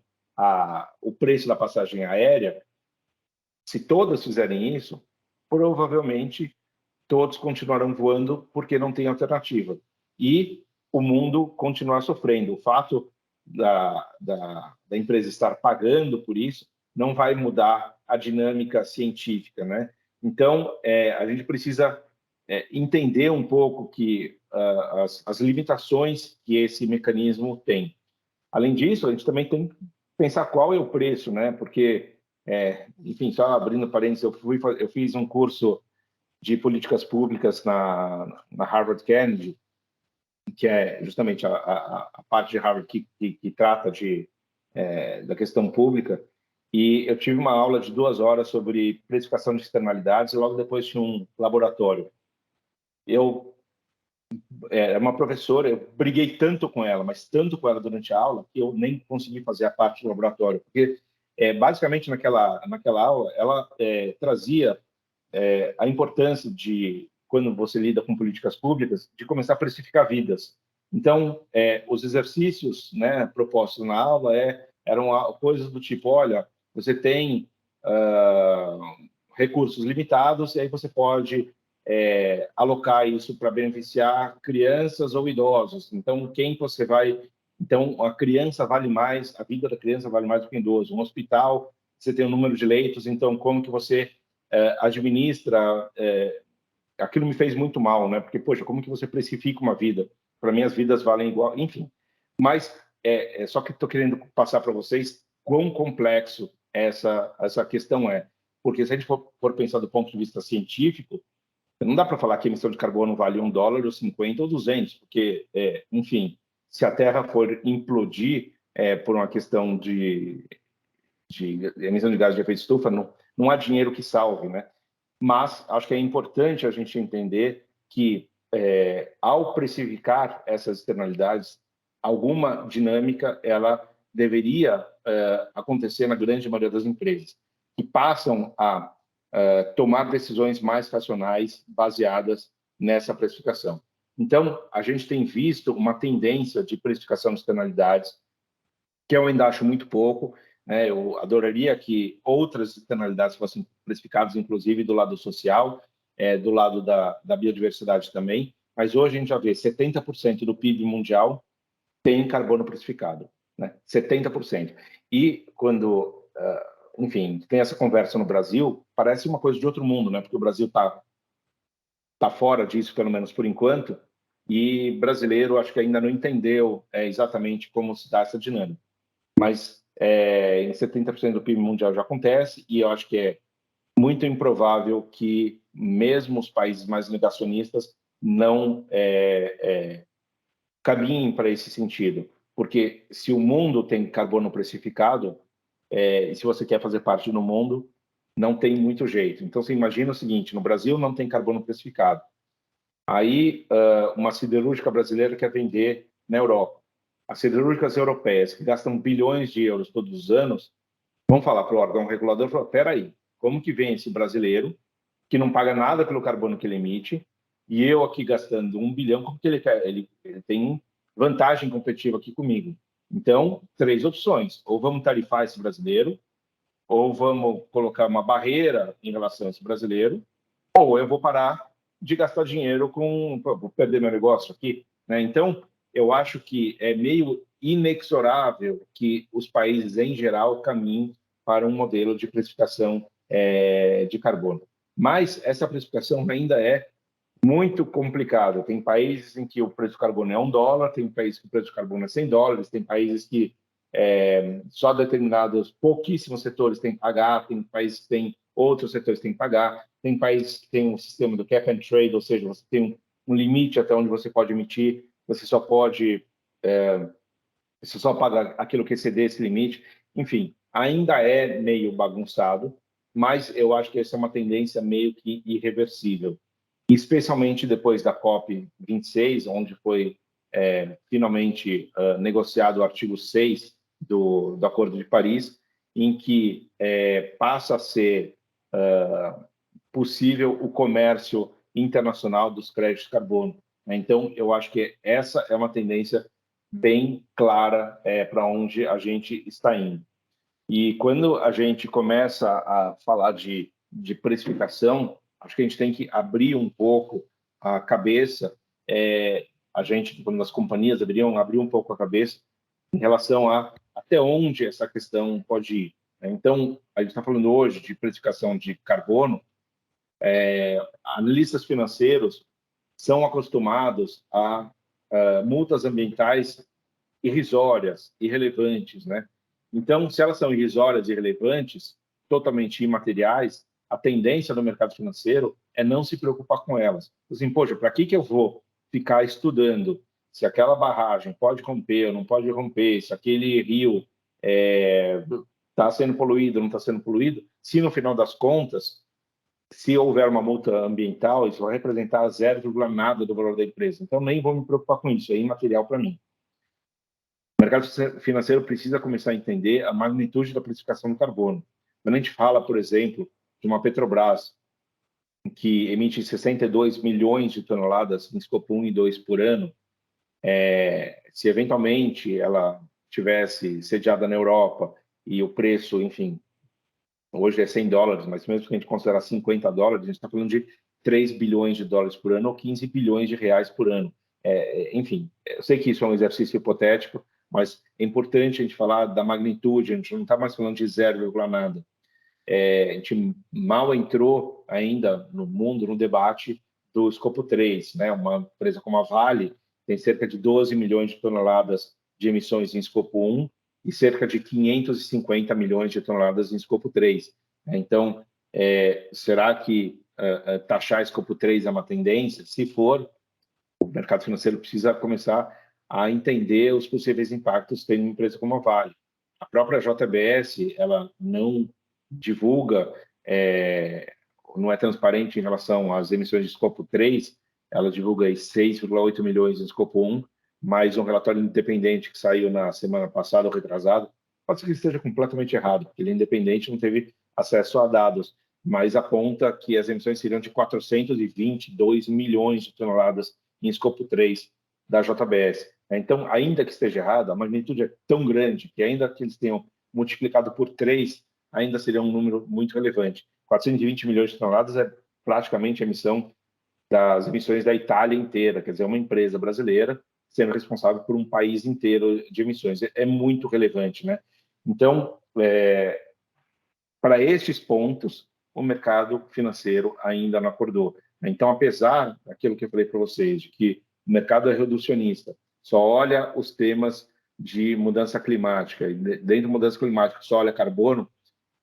o preço da passagem aérea, se todas fizerem isso, provavelmente todos continuarão voando porque não tem alternativa. E o mundo continuar sofrendo. O fato da empresa estar pagando por isso não vai mudar a dinâmica científica, né? Então, a gente precisa entender um pouco que as limitações que esse mecanismo tem. Além disso, a gente também tem que pensar qual é o preço, né? Porque, enfim, só abrindo parênteses, eu fiz um curso de políticas públicas na Harvard Kennedy, que é justamente a parte de Harvard que trata da questão pública, e eu tive uma aula de 2 horas sobre precificação de externalidades e logo depois tinha um laboratório. Eu era uma professora, eu briguei tanto com ela, mas tanto com ela durante a aula, que eu nem consegui fazer a parte do laboratório, porque basicamente naquela aula ela trazia a importância de, quando você lida com políticas públicas, de começar a precificar vidas. Então, os exercícios, né, propostos na aula eram coisas do tipo, olha, você tem recursos limitados e aí você pode alocar isso para beneficiar crianças ou idosos. Então, quem você vai... Então, a criança vale mais, a vida da criança vale mais do que o idoso. Um hospital, você tem um número de leitos, então como que você administra... aquilo me fez muito mal, né? Porque, poxa, como que você precifica uma vida? Para mim, as vidas valem igual, enfim. Mas só que estou querendo passar para vocês quão complexo essa questão é. Porque se a gente for pensar do ponto de vista científico, não dá para falar que a emissão de carbono vale $1, ou 50 ou 200, porque, enfim, se a Terra for implodir por uma questão de emissão de gases de efeito estufa, não há dinheiro que salve, né? Mas acho que é importante a gente entender que, ao precificar essas externalidades, alguma dinâmica ela deveria acontecer na grande maioria das empresas, que passam a tomar decisões mais racionais baseadas nessa precificação. Então, a gente tem visto uma tendência de precificação de externalidades, que eu ainda acho muito pouco, né? Eu adoraria que outras externalidades fossem precificadas, inclusive do lado social, do lado da biodiversidade também, mas hoje a gente já vê 70% do PIB mundial tem carbono precificado, né? 70%. E quando, enfim, tem essa conversa no Brasil, parece uma coisa de outro mundo, né? Porque o Brasil tá fora disso, pelo menos por enquanto, e brasileiro acho que ainda não entendeu exatamente como se dá essa dinâmica. Mas em 70% do PIB mundial já acontece, e eu acho que é muito improvável que mesmo os países mais negacionistas não caminhem para esse sentido. Porque se o mundo tem carbono precificado, e se você quer fazer parte do mundo, não tem muito jeito. Então, você imagina o seguinte, no Brasil não tem carbono precificado. Aí, uma siderúrgica brasileira quer vender na Europa. As siderúrgicas europeias, que gastam bilhões de euros todos os anos, vão falar para o órgão regulador, espera aí, como que vem esse brasileiro que não paga nada pelo carbono que ele emite, e eu aqui gastando 1 bilhão, como que ele quer? Ele tem vantagem competitiva aqui comigo. Então, 3 opções. Ou vamos tarifar esse brasileiro, ou vamos colocar uma barreira em relação a esse brasileiro, ou eu vou parar de gastar dinheiro vou perder meu negócio aqui, né? Então, eu acho que é meio inexorável que os países, em geral, caminhem para um modelo de precificação de carbono. Mas essa precificação ainda é muito complicada. Tem países em que o preço do carbono é $1, tem países que o preço do carbono é $100, tem países que só determinados, pouquíssimos setores têm que pagar, tem países que têm outros setores que têm que pagar, tem países que têm um sistema do cap and trade, ou seja, você tem um limite até onde você pode emitir, você só paga aquilo que exceder esse limite. Enfim, ainda é meio bagunçado, mas eu acho que essa é uma tendência meio que irreversível, especialmente depois da COP26, onde foi finalmente negociado o artigo 6 do Acordo de Paris, em que passa a ser possível o comércio internacional dos créditos de carbono. Então, eu acho que essa é uma tendência bem clara para onde a gente está indo. E quando a gente começa a falar de precificação, acho que a gente tem que abrir um pouco a cabeça, a gente, quando as companhias deveriam abrir um pouco a cabeça em relação a até onde essa questão pode ir. Então, a gente está falando hoje de precificação de carbono, analistas financeiros são acostumados a multas ambientais irrisórias, irrelevantes, né? Então, se elas são irrisórias e irrelevantes, totalmente imateriais, a tendência do mercado financeiro é não se preocupar com elas. Assim, poxa, para que eu vou ficar estudando se aquela barragem pode romper ou não pode romper, se aquele rio está sendo poluído ou não está sendo poluído, se no final das contas, se houver uma multa ambiental, isso vai representar 0, nada do valor da empresa. Então, nem vou me preocupar com isso, é imaterial para mim. O mercado financeiro precisa começar a entender a magnitude da precificação do carbono. Quando a gente fala, por exemplo, de uma Petrobras que emite 62 milhões de toneladas em escopo 1 e 2 por ano, se eventualmente ela tivesse sediada na Europa e o preço, enfim, hoje é $100, mas mesmo que a gente considerar $50, a gente está falando de 3 bilhões de dólares por ano ou 15 bilhões de reais por ano. Enfim, eu sei que isso é um exercício hipotético, mas é importante a gente falar da magnitude, a gente não está mais falando de 0, nada. A gente mal entrou ainda no mundo, no debate do escopo 3, né? Uma empresa como a Vale tem cerca de 12 milhões de toneladas de emissões em escopo 1 e cerca de 550 milhões de toneladas em escopo 3. Então, será que taxar escopo 3 é uma tendência? Se for, o mercado financeiro precisa começar a entender os possíveis impactos que tem uma empresa como a Vale. A própria JBS, ela não divulga, não é transparente em relação às emissões de escopo 3, ela divulga 6,8 milhões em escopo 1, mas um relatório independente que saiu na semana passada ou retrasado, pode ser que esteja completamente errado, porque ele é independente, não teve acesso a dados, mas aponta que as emissões seriam de 422 milhões de toneladas em escopo 3 da JBS. Então, ainda que esteja errado, a magnitude é tão grande que ainda que eles tenham multiplicado por 3, ainda seria um número muito relevante. 420 milhões de toneladas é praticamente a emissão das emissões da Itália inteira, quer dizer, uma empresa brasileira sendo responsável por um país inteiro de emissões. É muito relevante, né? Então, para estes pontos, o mercado financeiro ainda não acordou. Então, apesar daquilo que eu falei para vocês, de que o mercado é reducionista, só olha os temas de mudança climática, e dentro de mudança climática só olha carbono,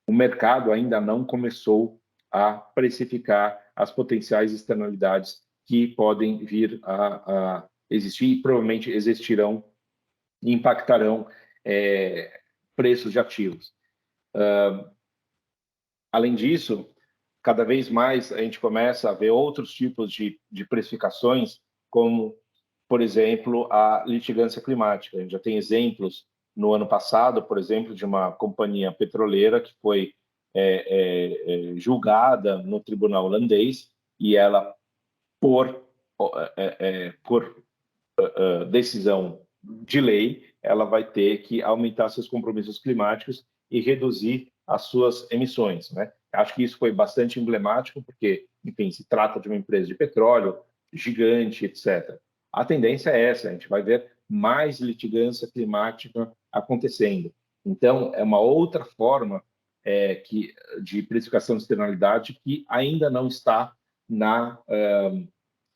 o mercado ainda não começou a precificar as potenciais externalidades que podem vir a existir e provavelmente existirão e impactarão preços de ativos. Além disso, cada vez mais a gente começa a ver outros tipos de precificações, como, por exemplo, a litigância climática. A gente já tem exemplos no ano passado, por exemplo, de uma companhia petroleira que foi julgada no tribunal holandês e ela, por decisão de lei, ela vai ter que aumentar seus compromissos climáticos e reduzir as suas emissões, né? Acho que isso foi bastante emblemático, porque, enfim, se trata de uma empresa de petróleo gigante, etc. A tendência é essa, a gente vai ver mais litigância climática acontecendo. Então, é uma outra forma de precificação de externalidade que ainda não está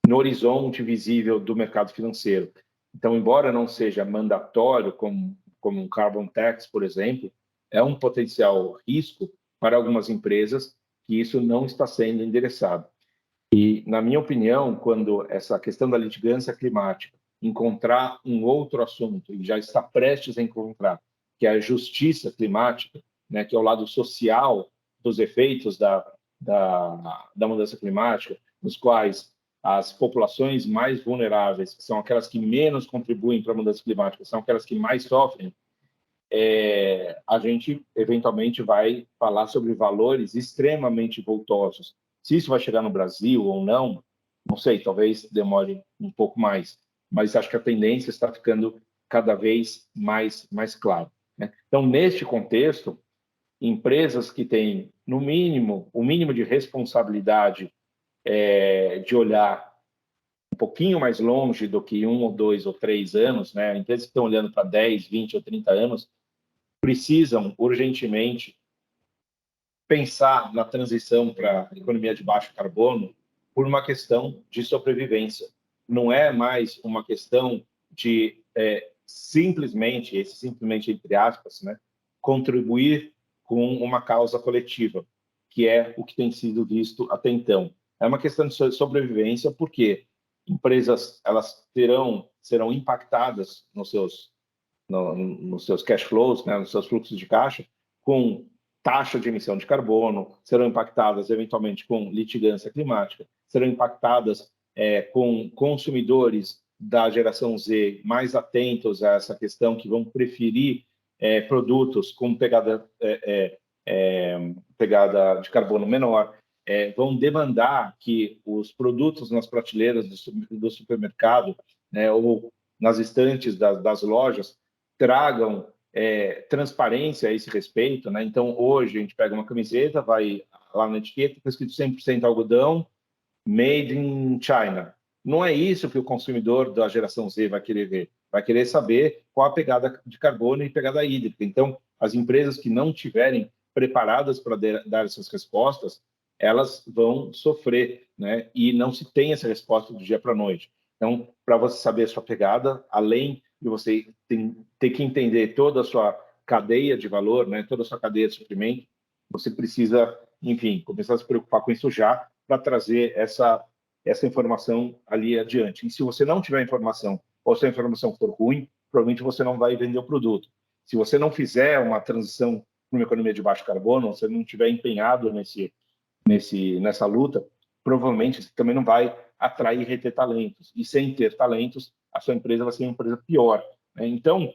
no horizonte visível do mercado financeiro. Então, embora não seja mandatório, como como um carbon tax, por exemplo, é um potencial risco para algumas empresas que isso não está sendo endereçado. E, na minha opinião, quando essa questão da litigância climática encontrar um outro assunto, e já está prestes a encontrar, que é a justiça climática, né, que é o lado social dos efeitos da mudança climática, nos quais as populações mais vulneráveis, que são aquelas que menos contribuem para a mudança climática, são aquelas que mais sofrem, a gente eventualmente vai falar sobre valores extremamente voltosos. Se isso vai chegar no Brasil ou não, não sei, talvez demore um pouco mais, mas acho que a tendência está ficando cada vez mais clara, né? Então, neste contexto, empresas que têm, no mínimo, o mínimo de responsabilidade de olhar um pouquinho mais longe do que 1 ou 2 ou 3 anos, né? Empresas que estão olhando para 10, 20 ou 30 anos, precisam urgentemente pensar na transição para a economia de baixo carbono por uma questão de sobrevivência. Não é mais uma questão de simplesmente entre aspas, né, contribuir com uma causa coletiva, que é o que tem sido visto até então. É uma questão de sobrevivência, porque empresas elas serão impactadas nos seus cash flows, né, nos seus fluxos de caixa, com taxa de emissão de carbono, serão impactadas eventualmente com litigância climática, serão impactadas com consumidores da geração Z mais atentos a essa questão, que vão preferir produtos com pegada de carbono menor, vão demandar que os produtos nas prateleiras do supermercado, né, ou nas estantes das lojas, tragam transparência a esse respeito, né? Então, hoje, a gente pega uma camiseta, vai lá na etiqueta, está escrito 100% algodão, made in China. Não é isso que o consumidor da geração Z vai querer ver. Vai querer saber qual a pegada de carbono e pegada hídrica. Então, as empresas que não tiverem preparadas para dar essas respostas, elas vão sofrer, né? E não se tem essa resposta do dia para a noite. Então, para você saber a sua pegada, além de você ter que entender toda a sua cadeia de valor, né? Toda a sua cadeia de suprimento, você precisa, enfim, começar a se preocupar com isso já, para trazer essa informação ali adiante. E se você não tiver informação, ou se a informação for ruim, provavelmente você não vai vender o produto. Se você não fizer uma transição para uma economia de baixo carbono, você não estiver empenhado nessa luta, provavelmente você também não vai atrair e reter talentos. E sem ter talentos, a sua empresa vai ser uma empresa pior, né? Então,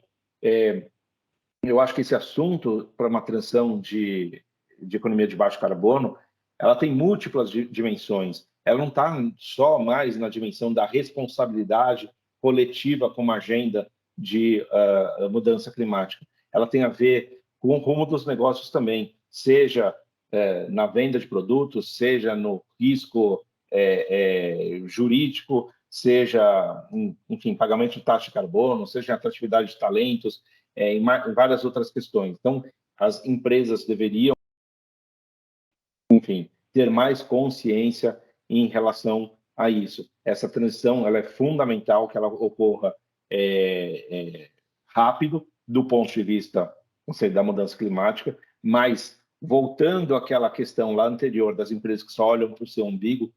eu acho que esse assunto para uma transição de economia de baixo carbono, ela tem múltiplas dimensões. Ela não está só mais na dimensão da responsabilidade coletiva com uma agenda de mudança climática. Ela tem a ver com o rumo dos negócios também, seja na venda de produtos, seja no risco jurídico, seja, enfim, pagamento de taxa de carbono, seja em atratividade de talentos, em várias outras questões. Então, as empresas deveriam, enfim, ter mais consciência em relação a isso. Essa transição ela é fundamental que ela ocorra rápido, do ponto de vista, não sei, da mudança climática, mas voltando àquela questão lá anterior das empresas que só olham para o seu umbigo,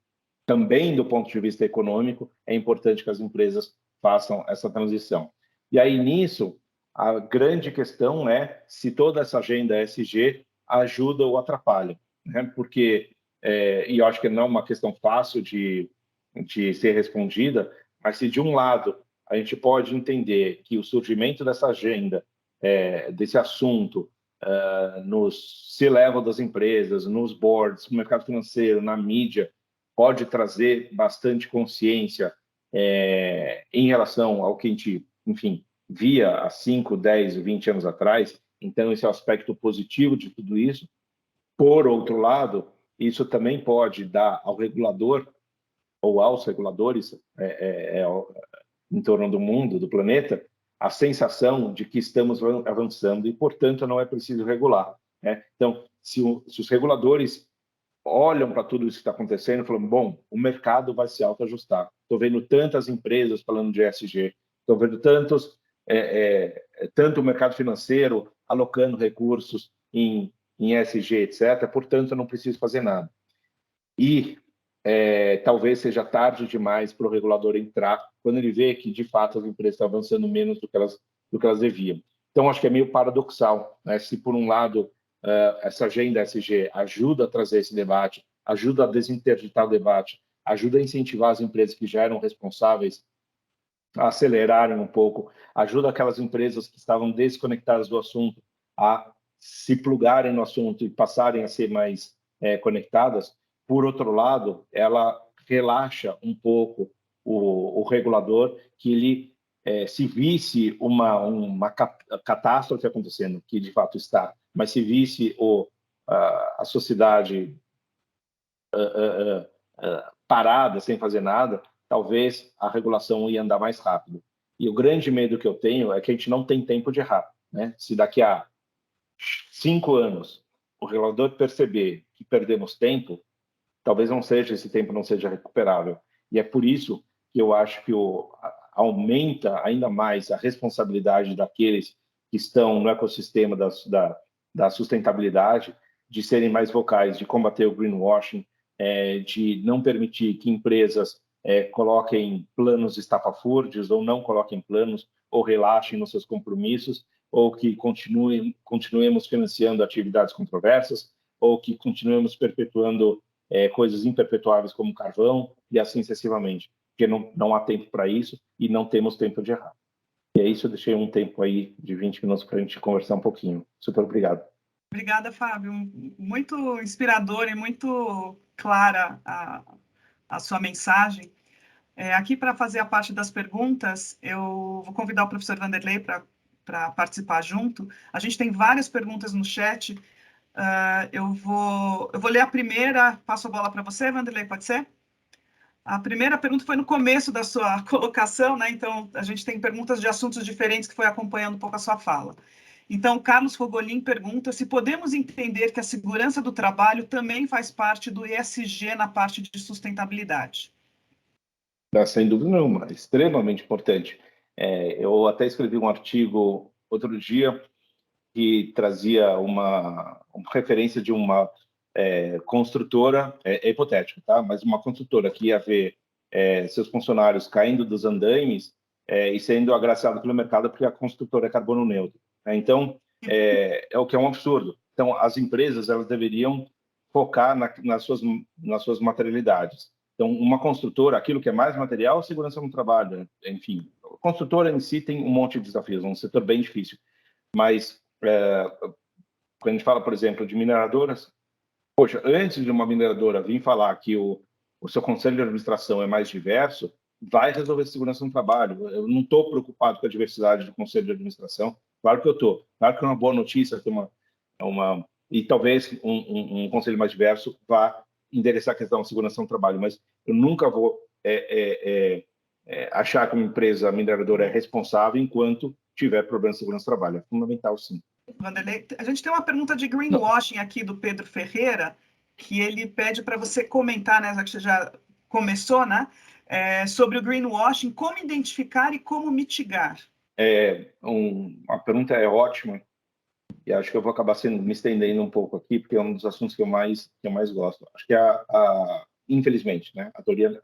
também do ponto de vista econômico, é importante que as empresas façam essa transição. E aí, nisso, a grande questão é se toda essa agenda ESG ajuda ou atrapalha, né? Porque, e eu acho que não é uma questão fácil de ser respondida, mas se de um lado a gente pode entender que o surgimento dessa agenda, desse assunto, nos C-level das empresas, nos boards, no mercado financeiro, na mídia, pode trazer bastante consciência em relação ao que a gente, enfim, via há 5, 10, 20 anos atrás. Então, esse é o aspecto positivo de tudo isso. Por outro lado, isso também pode dar ao regulador ou aos reguladores em torno do mundo, do planeta, a sensação de que estamos avançando e, portanto, não é preciso regular, né? Então, se os reguladores olham para tudo isso que está acontecendo e falam, bom, o mercado vai se autoajustar. Estou vendo tantas empresas falando de ESG, estou vendo tantos tanto o mercado financeiro alocando recursos em ESG, etc. Portanto, eu não preciso fazer nada. E talvez seja tarde demais para o regulador entrar quando ele vê que, de fato, as empresas estão avançando menos do que elas deviam. Então, acho que é meio paradoxal, né? Se, por um lado, essa agenda ESG ajuda a trazer esse debate, ajuda a desinterditar o debate, ajuda a incentivar as empresas que já eram responsáveis a acelerarem um pouco, ajuda aquelas empresas que estavam desconectadas do assunto a se plugarem no assunto e passarem a ser mais conectadas. Por outro lado, ela relaxa um pouco o regulador, que ele, se visse uma catástrofe acontecendo, que de fato está, mas se visse a sociedade parada, sem fazer nada, talvez a regulação ia andar mais rápido. E o grande medo que eu tenho é que a gente não tem tempo de errar, né? Se daqui a 5 anos o regulador perceber que perdemos tempo, talvez esse tempo não seja recuperável. E é por isso que eu acho que aumenta ainda mais a responsabilidade daqueles que estão no ecossistema da sustentabilidade, de serem mais vocais, de combater o greenwashing, de não permitir que empresas coloquem planos estapafúrdios ou não coloquem planos, ou relaxem nos seus compromissos, ou que continuemos financiando atividades controversas, ou que continuemos perpetuando coisas imperpetuáveis como carvão e assim sucessivamente, porque não há tempo para isso e não temos tempo de errar. E é isso, eu deixei um tempo aí de 20 minutos para a gente conversar um pouquinho. Super obrigado. Obrigada, Fábio. Muito inspirador e muito clara a sua mensagem. Aqui, para fazer a parte das perguntas, eu vou convidar o professor Vanderlei para participar junto. A gente tem várias perguntas no chat. Eu vou ler a primeira, passo a bola para você, Vanderlei, pode ser? A primeira pergunta foi no começo da sua colocação, né? Então, a gente tem perguntas de assuntos diferentes que foi acompanhando um pouco a sua fala. Então, Carlos Fogolin pergunta se podemos entender que a segurança do trabalho também faz parte do ESG na parte de sustentabilidade. Sem dúvida nenhuma, extremamente importante. Eu até escrevi um artigo outro dia que trazia uma referência de uma construtora, é hipotético, tá? Mas uma construtora que ia ver seus funcionários caindo dos andaimes e sendo agraciado pelo mercado porque a construtora é carbono neutro, né? Então, é o que é um absurdo. Então, as empresas elas deveriam focar nas suas materialidades. Então, uma construtora, aquilo que é mais material, segurança no trabalho, né? Enfim, a construtora em si tem um monte de desafios, é um setor bem difícil. Mas, quando a gente fala, por exemplo, de mineradoras, poxa, antes de uma mineradora vir falar que o seu conselho de administração é mais diverso, vai resolver segurança no trabalho. Eu não estou preocupado com a diversidade do conselho de administração. Claro que eu estou. Claro que é uma boa notícia ter e talvez um conselho mais diverso vá endereçar a questão da segurança no trabalho, mas eu nunca vou achar que uma empresa mineradora é responsável enquanto tiver problema de segurança no trabalho. É fundamental, sim. Vanderlei, a gente tem uma pergunta de greenwashing aqui do Pedro Ferreira, que ele pede para você comentar, né, já que você já começou, né, sobre o greenwashing, como identificar e como mitigar. A pergunta é ótima e acho que eu vou acabar me estendendo um pouco aqui, porque é um dos assuntos que eu mais gosto. Acho que infelizmente, né,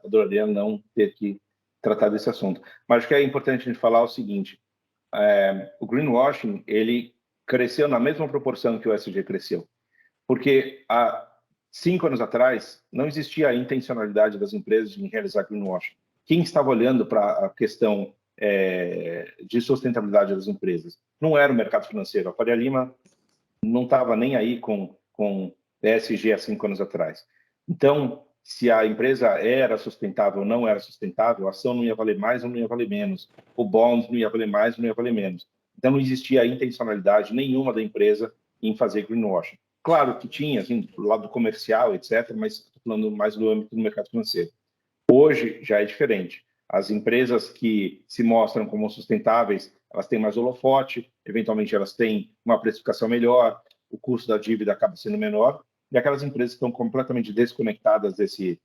adoraria não ter que tratar desse assunto, mas acho que é importante a gente falar o seguinte: o greenwashing ele cresceu na mesma proporção que o ESG cresceu, porque há 5 anos atrás não existia a intencionalidade das empresas em realizar greenwashing. Quem estava olhando para a questão de sustentabilidade das empresas não era o mercado financeiro. A Faria Lima não estava nem aí com ESG há 5 anos atrás. Então, se a empresa era sustentável ou não era sustentável, a ação não ia valer mais ou não ia valer menos, o bond não ia valer mais ou não ia valer menos. Então, não existia intencionalidade nenhuma da empresa em fazer greenwashing. Claro que tinha, assim, do lado comercial, etc., mas estou falando mais do âmbito do mercado financeiro. Hoje já é diferente. As empresas que se mostram como sustentáveis, elas têm mais holofote, eventualmente elas têm uma precificação melhor, o custo da dívida acaba sendo menor, e aquelas empresas que estão completamente desconectadas desse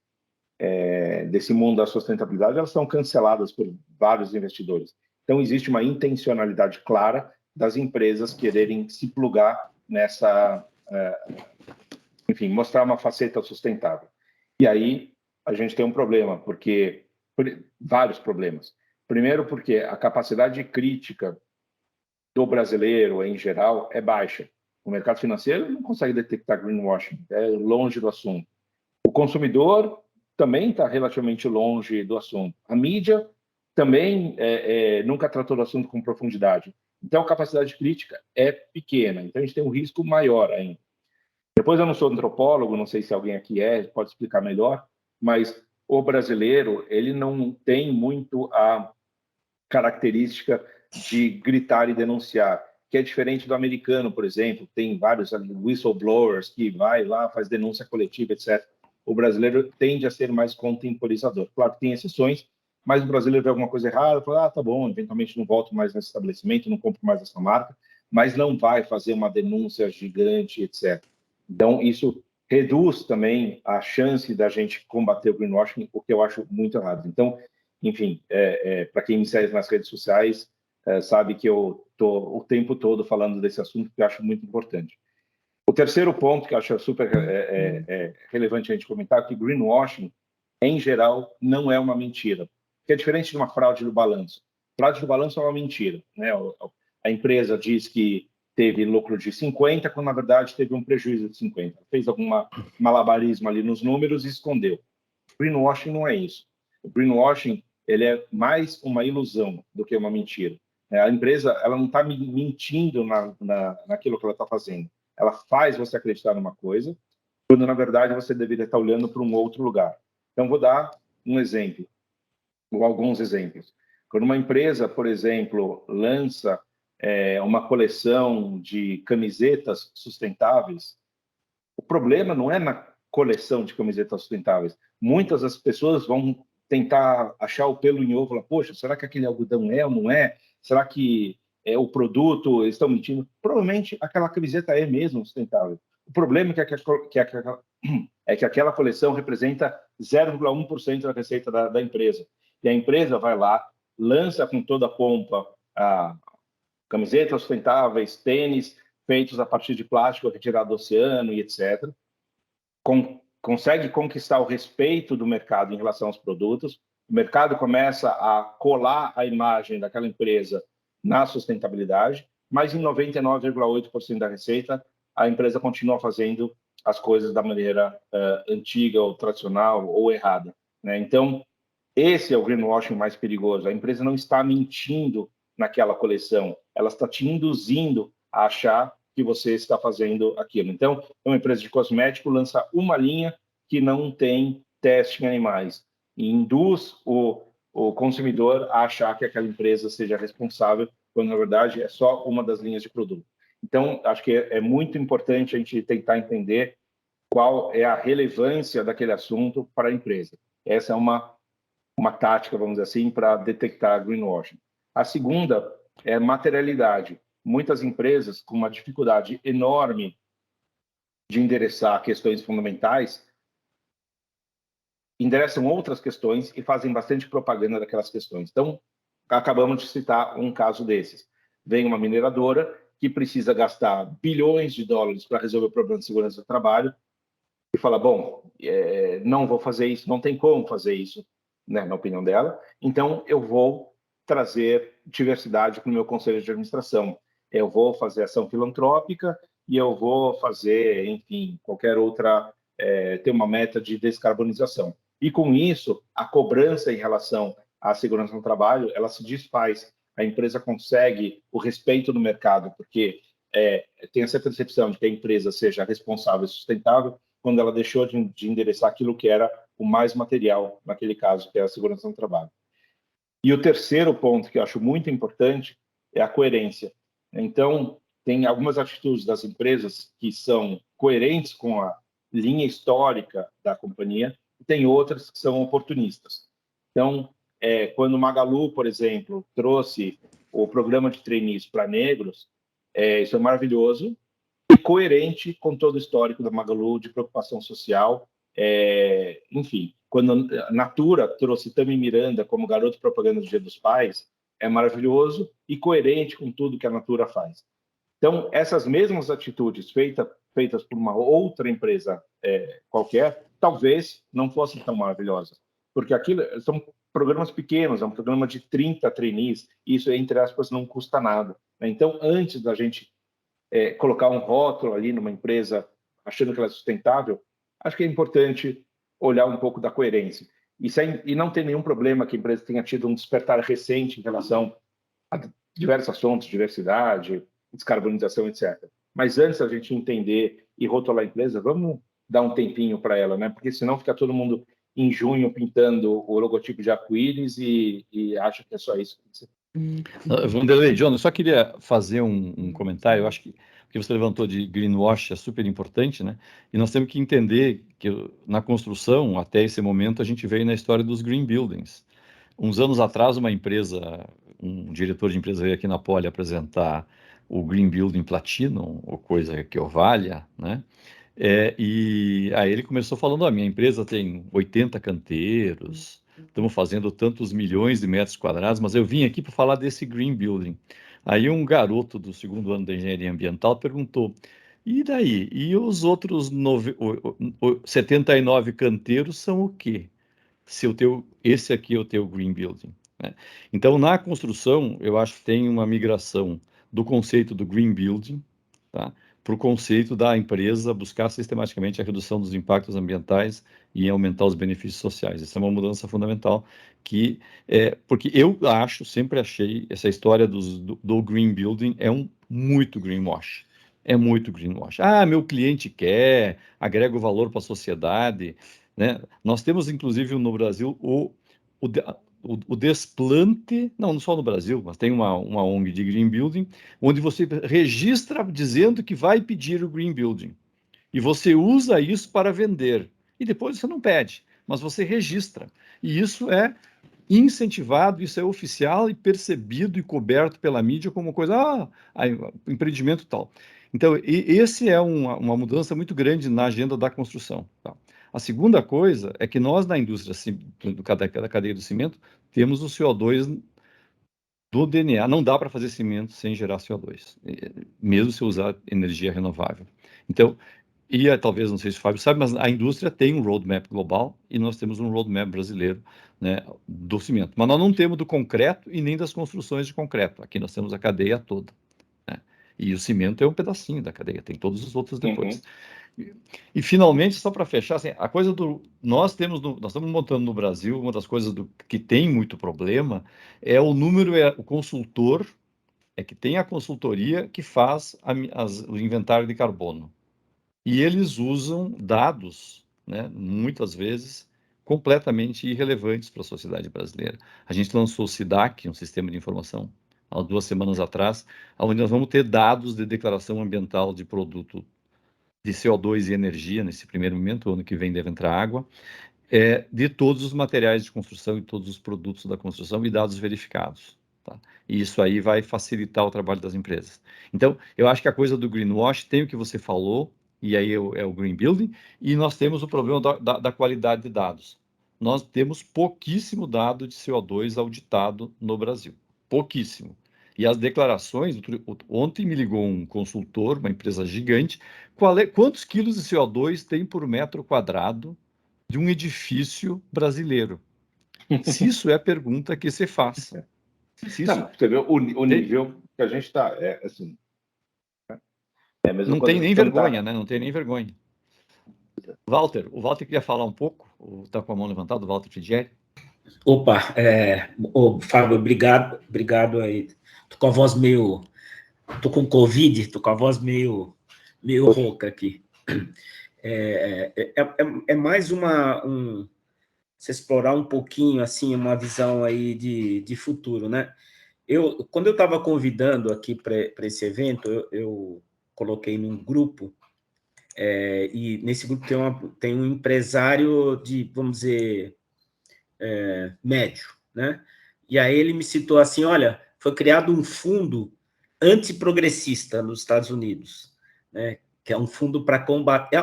mundo da sustentabilidade, elas são canceladas por vários investidores. Então, existe uma intencionalidade clara das empresas quererem se plugar nessa, enfim, mostrar uma faceta sustentável. E aí a gente tem um problema, vários problemas. Primeiro, porque a capacidade crítica do brasileiro, em geral, é baixa. O mercado financeiro não consegue detectar greenwashing, é longe do assunto. O consumidor também está relativamente longe do assunto. A mídia também nunca tratou do assunto com profundidade. Então, a capacidade crítica é pequena. Então, a gente tem um risco maior ainda. Depois, eu não sou antropólogo, não sei se alguém aqui pode explicar melhor, mas o brasileiro, ele não tem muito a característica de gritar e denunciar, que é diferente do americano, por exemplo, tem vários whistleblowers que vai lá, faz denúncia coletiva, etc. O brasileiro tende a ser mais contemporizador. Claro que tem exceções, mas o brasileiro vê alguma coisa errada, fala, tá bom, eventualmente não volto mais nesse estabelecimento, não compro mais essa marca, mas não vai fazer uma denúncia gigante, etc. Então, isso reduz também a chance da gente combater o greenwashing, o que eu acho muito errado. Então, enfim, para quem me segue nas redes sociais, sabe que eu estou o tempo todo falando desse assunto, que eu acho muito importante. O terceiro ponto que eu acho super relevante a gente comentar é que greenwashing, em geral, não é uma mentira, que é diferente de uma fraude do balanço. Fraude do balanço é uma mentira, né? A empresa diz que teve lucro de 50, quando na verdade teve um prejuízo de 50. Fez algum malabarismo ali nos números e escondeu. Greenwashing não é isso. O greenwashing ele é mais uma ilusão do que uma mentira. A empresa ela não está mentindo naquilo que ela está fazendo. Ela faz você acreditar numa coisa, quando na verdade você deveria estar olhando para um outro lugar. Então, vou dar um exemplo, ou alguns exemplos. Quando uma empresa, por exemplo, lança uma coleção de camisetas sustentáveis, o problema não é na coleção de camisetas sustentáveis. Muitas das pessoas vão tentar achar o pelo em ovo, falar, poxa, será que aquele algodão é ou não é? Será que o produto, eles estão mentindo? Provavelmente aquela camiseta é mesmo sustentável. O problema é que aquela coleção representa 0,1% da receita da empresa. E a empresa vai lá, lança com toda a pompa camisetas sustentáveis, tênis feitos a partir de plástico retirado do oceano e etc. Consegue conquistar o respeito do mercado em relação aos produtos. O mercado começa a colar a imagem daquela empresa na sustentabilidade, mas em 99,8% da receita, a empresa continua fazendo as coisas da maneira antiga ou tradicional ou errada, né? Então, esse é o greenwashing mais perigoso. A empresa não está mentindo naquela coleção, ela está te induzindo a achar que você está fazendo aquilo. Então, uma empresa de cosmético lança uma linha que não tem teste em animais e induz o consumidor a achar que aquela empresa seja responsável, quando na verdade é só uma das linhas de produto. Então, acho que é muito importante a gente tentar entender qual é a relevância daquele assunto para a empresa. Essa é uma tática, vamos dizer assim, para detectar greenwashing. A segunda é materialidade. Muitas empresas com uma dificuldade enorme de endereçar questões fundamentais endereçam outras questões e fazem bastante propaganda daquelas questões. Então, acabamos de citar um caso desses. Vem uma mineradora que precisa gastar bilhões de dólares para resolver o problema de segurança do trabalho e fala, bom, não vou fazer isso, não tem como fazer isso, né, na opinião dela, então eu vou trazer diversidade para o meu conselho de administração. Eu vou fazer ação filantrópica e eu vou fazer, enfim, qualquer outra, ter uma meta de descarbonização. E com isso, a cobrança em relação à segurança no trabalho, ela se desfaz. A empresa consegue o respeito do mercado, porque tem essa percepção de que a empresa seja responsável e sustentável, quando ela deixou de endereçar aquilo que era o mais material, naquele caso, que é a segurança no trabalho. E o terceiro ponto que eu acho muito importante é a coerência. Então, tem algumas atitudes das empresas que são coerentes com a linha histórica da companhia, e tem outras que são oportunistas. Então, quando o Magalu, por exemplo, trouxe o programa de trainees para negros, isso é maravilhoso, e coerente com todo o histórico da Magalu de preocupação social. Enfim, quando a Natura trouxe Tami Miranda como garoto propaganda do Dia dos Pais, é maravilhoso e coerente com tudo que a Natura faz. Então, essas mesmas atitudes feitas por uma outra empresa qualquer, talvez não fossem tão maravilhosas, porque aquilo são programas pequenos, é um programa de 30 trainees, e isso, entre aspas, não custa nada. Então, antes da gente colocar um rótulo ali numa empresa achando que ela é sustentável, acho que é importante olhar um pouco da coerência. E não tem nenhum problema que a empresa tenha tido um despertar recente em relação a diversos assuntos, diversidade, descarbonização, etc. Mas antes da gente entender e rotular a empresa, vamos dar um tempinho para ela, né? Porque senão fica todo mundo em junho pintando o logotipo de arco-íris e acha que é só isso. Vanderlei, John, eu só queria fazer um comentário. Eu acho que o que você levantou de greenwash é super importante, né? E nós temos que entender que na construção, até esse momento, a gente veio na história dos green buildings. Uns anos atrás, uma empresa, um diretor de empresa veio aqui na Poli apresentar o Green Building Platinum, ou coisa que eu valha, né? E aí ele começou falando, a minha empresa tem 80 canteiros, estamos fazendo tantos milhões de metros quadrados, mas eu vim aqui para falar desse Green Building. Aí um garoto do segundo ano da engenharia ambiental perguntou, e daí? E os outros 79 canteiros são o quê? Se esse aqui é o teu Green Building, né? Então, na construção, eu acho que tem uma migração do conceito do Green Building, tá, para o conceito da empresa buscar sistematicamente a redução dos impactos ambientais e aumentar os benefícios sociais. Essa é uma mudança fundamental porque eu sempre achei essa história do Green Building muito greenwash. É muito greenwash. Meu cliente quer, agrega o valor para a sociedade, né? Nós temos, inclusive, no Brasil, o desplante, não só no Brasil, mas tem uma ONG de Green Building, onde você registra dizendo que vai pedir o Green Building. E você usa isso para vender. E depois você não pede, mas você registra. E isso é incentivado, isso é oficial e percebido e coberto pela mídia como coisa, empreendimento tal. Então, esse é uma mudança muito grande na agenda da construção. Tá? A segunda coisa é que nós, na indústria da cadeia do cimento, temos o CO2 do DNA. Não dá para fazer cimento sem gerar CO2, mesmo se usar energia renovável. Então, talvez, não sei se o Fábio sabe, mas a indústria tem um roadmap global e nós temos um roadmap brasileiro, né, do cimento. Mas nós não temos do concreto e nem das construções de concreto. Aqui nós temos a cadeia toda, né? E o cimento é um pedacinho da cadeia, tem todos os outros depois. E finalmente, só para fechar, assim, a coisa nós estamos montando no Brasil, uma das coisas que tem muito problema é o consultor, que tem a consultoria que faz o inventário de carbono. E eles usam dados, né, muitas vezes, completamente irrelevantes para a sociedade brasileira. A gente lançou o SIDAC, um sistema de informação, há 2 semanas atrás, onde nós vamos ter dados de declaração ambiental de produto de CO2 e energia, nesse primeiro momento, o ano que vem deve entrar água, de todos os materiais de construção e todos os produtos da construção e dados verificados. Tá? E isso aí vai facilitar o trabalho das empresas. Então, eu acho que a coisa do greenwash tem o que você falou, e aí é o green building, e nós temos o problema da qualidade de dados. Nós temos pouquíssimo dado de CO2 auditado no Brasil. Pouquíssimo. E as declarações, ontem me ligou um consultor, uma empresa gigante, quantos quilos de CO2 tem por metro quadrado de um edifício brasileiro? Se isso é a pergunta que se faz. Não, você vê o nível que a gente está, assim... Não tem nem vergonha, né? Não tem nem vergonha. Walter, o Walter queria falar um pouco, está com a mão levantada, o Walter Frigieri. Opa, Fábio, obrigado aí. Tô com a voz tô com Covid, tô com a voz meio rouca aqui. É mais se explorar um pouquinho, assim, uma visão aí de futuro, né? Quando eu estava convidando aqui para esse evento, eu coloquei num grupo, e nesse grupo tem um empresário vamos dizer, médio, né? E aí ele me citou assim, olha, foi criado um fundo antiprogressista nos Estados Unidos, né? Que é um fundo para combater...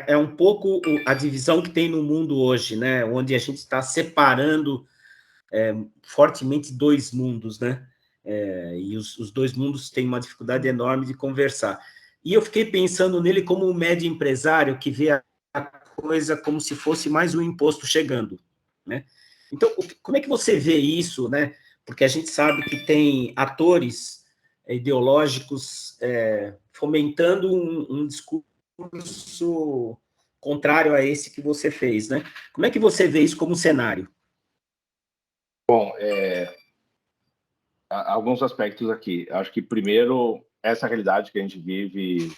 É um pouco a divisão que tem no mundo hoje, né? Onde a gente está separando fortemente dois mundos, né? E os dois mundos têm uma dificuldade enorme de conversar. E eu fiquei pensando nele como um médio empresário que vê a coisa como se fosse mais um imposto chegando, né? Então, como é que você vê isso, né? Porque a gente sabe que tem atores ideológicos fomentando um discurso contrário a esse que você fez, né? Como é que você vê isso como cenário? Bom, alguns aspectos aqui. Acho que, primeiro, essa realidade que a gente vive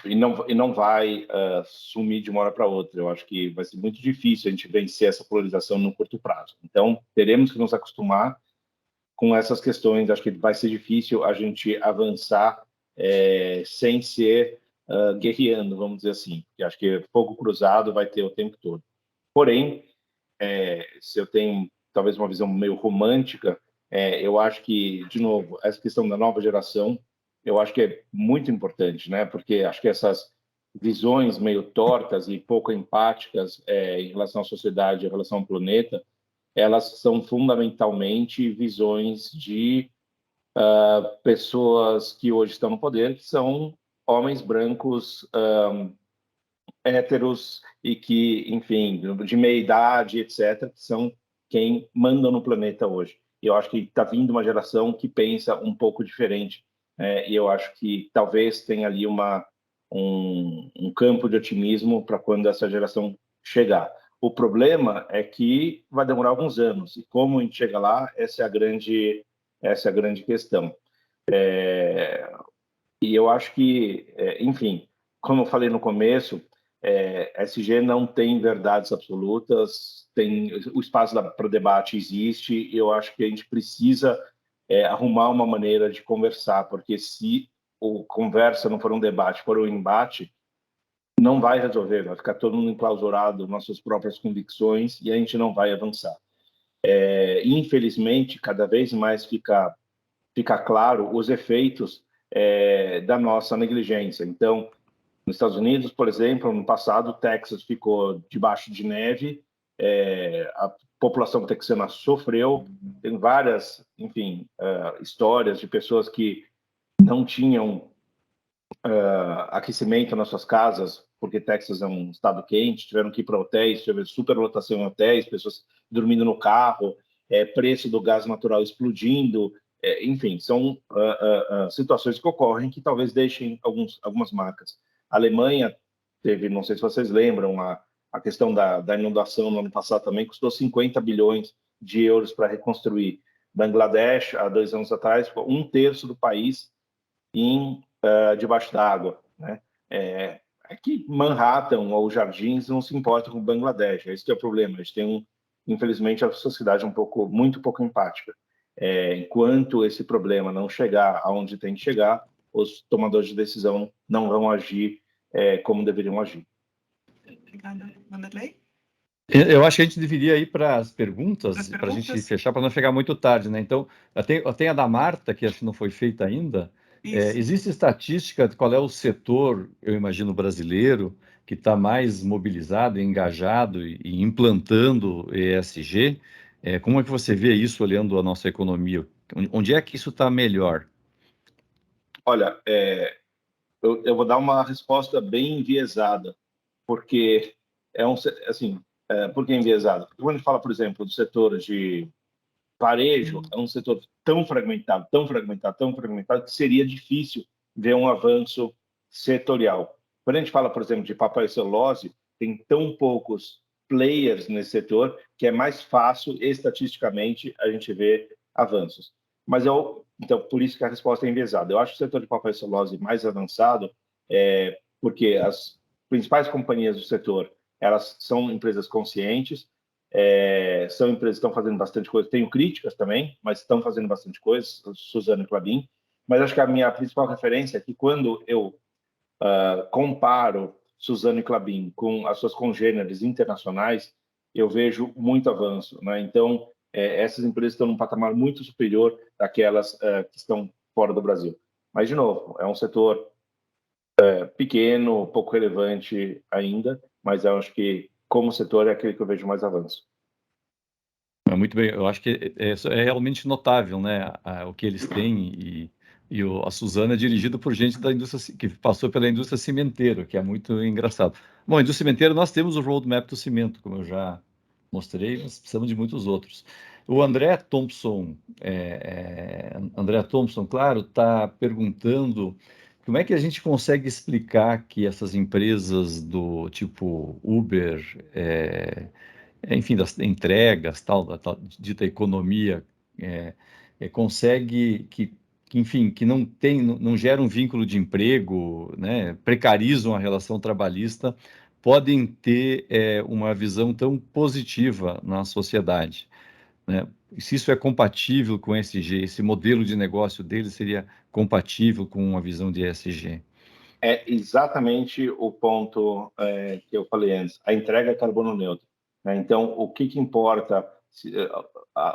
e não vai sumir de uma hora para outra. Eu acho que vai ser muito difícil a gente vencer essa polarização no curto prazo. Então, teremos que nos acostumar com essas questões. Acho que vai ser difícil a gente avançar sem ser guerreando, vamos dizer assim. Porque acho que fogo cruzado vai ter o tempo todo. Porém, se eu tenho talvez uma visão meio romântica, eu acho que, de novo, essa questão da nova geração, eu acho que é muito importante, né? Porque acho que essas visões meio tortas e pouco empáticas em relação à sociedade, em relação ao planeta, elas são fundamentalmente visões de pessoas que hoje estão no poder, que são homens brancos, héteros e que, enfim, de meia idade, etc., que são quem mandam no planeta hoje. E eu acho que está vindo uma geração que pensa um pouco diferente, e eu acho que talvez tenha ali um campo de otimismo para quando essa geração chegar. O problema é que vai demorar alguns anos, e como a gente chega lá, essa é a grande questão. E eu acho que, enfim, como eu falei no começo, SG não tem verdades absolutas, tem o espaço para o debate existe, e eu acho que a gente precisa arrumar uma maneira de conversar, porque se o conversa não for um debate, for um embate, não vai resolver, vai ficar todo mundo enclausurado nas suas próprias convicções e a gente não vai avançar. Infelizmente, cada vez mais fica claro os efeitos da nossa negligência. Então, nos Estados Unidos, por exemplo, no passado, o Texas ficou debaixo de neve, a população texana sofreu, tem várias, enfim, histórias de pessoas que não tinham aquecimento nas suas casas, porque Texas é um estado quente, tiveram que ir para hotéis, teve superlotação em hotéis, pessoas dormindo no carro, preço do gás natural explodindo, enfim, são situações que ocorrem que talvez deixem algumas marcas. A Alemanha teve, não sei se vocês lembram, a questão da inundação no ano passado também custou 50 bilhões de euros para reconstruir. Bangladesh, há 2 anos atrás, ficou 1/3 do país debaixo d'água, né? É que Manhattan ou Jardins não se importam com Bangladesh, esse que é o problema. A gente tem, infelizmente, a sociedade muito pouco empática. Enquanto esse problema não chegar aonde tem que chegar, os tomadores de decisão não vão agir como deveriam agir. Obrigada, Vanderlei. Eu acho que a gente deveria ir para as perguntas, para a gente fechar, para não chegar muito tarde, né? Então, eu tenho a da Marta, que acho que não foi feita ainda. Existe estatística de qual é o setor, eu imagino, brasileiro, que está mais mobilizado, engajado e implantando ESG? Como é que você vê isso olhando a nossa economia? Onde é que isso está melhor? Olha, eu vou dar uma resposta bem enviesada, porque por que enviesada? Porque quando a gente fala, por exemplo, do setor de varejo, é um setor tão fragmentado, que seria difícil ver um avanço setorial. Quando a gente fala, por exemplo, de papel e celulose, tem tão poucos players nesse setor que é mais fácil, estatisticamente, a gente ver avanços. Mas então, por isso que a resposta é enviesada. Eu acho o setor de papel e celulose mais avançado porque as principais companhias do setor, elas são empresas conscientes, são empresas que estão fazendo bastante coisa. Tenho críticas também, mas estão fazendo bastante coisa, Suzano e Klabin. Mas acho que a minha principal referência é que quando eu comparo Suzano e Klabin com as suas congêneres internacionais, eu vejo muito avanço, né? Então, essas empresas estão num patamar muito superior daquelas que estão fora do Brasil. Mas, de novo, é um setor pequeno, pouco relevante ainda, mas eu acho que, como setor, é aquele que eu vejo mais avanço. Muito bem, eu acho que é realmente notável, né, o que eles têm, a Suzana é dirigida por gente da indústria, que passou pela indústria cimenteira, que é muito engraçado. Bom, a indústria cimenteira, nós temos o roadmap do cimento, como eu já mostrei, mas precisamos de muitos outros. O André Thompson, claro, está perguntando como é que a gente consegue explicar que essas empresas do tipo Uber, enfim, das entregas, da tal dita economia, consegue enfim, que não gera um vínculo de emprego, né, precarizam a relação trabalhista, podem ter uma visão tão positiva na sociedade, né? E se isso é compatível com ESG, esse modelo de negócio deles seria compatível com uma visão de ESG? É exatamente o ponto que eu falei antes. A entrega é carbono neutro, né? Então, o que importa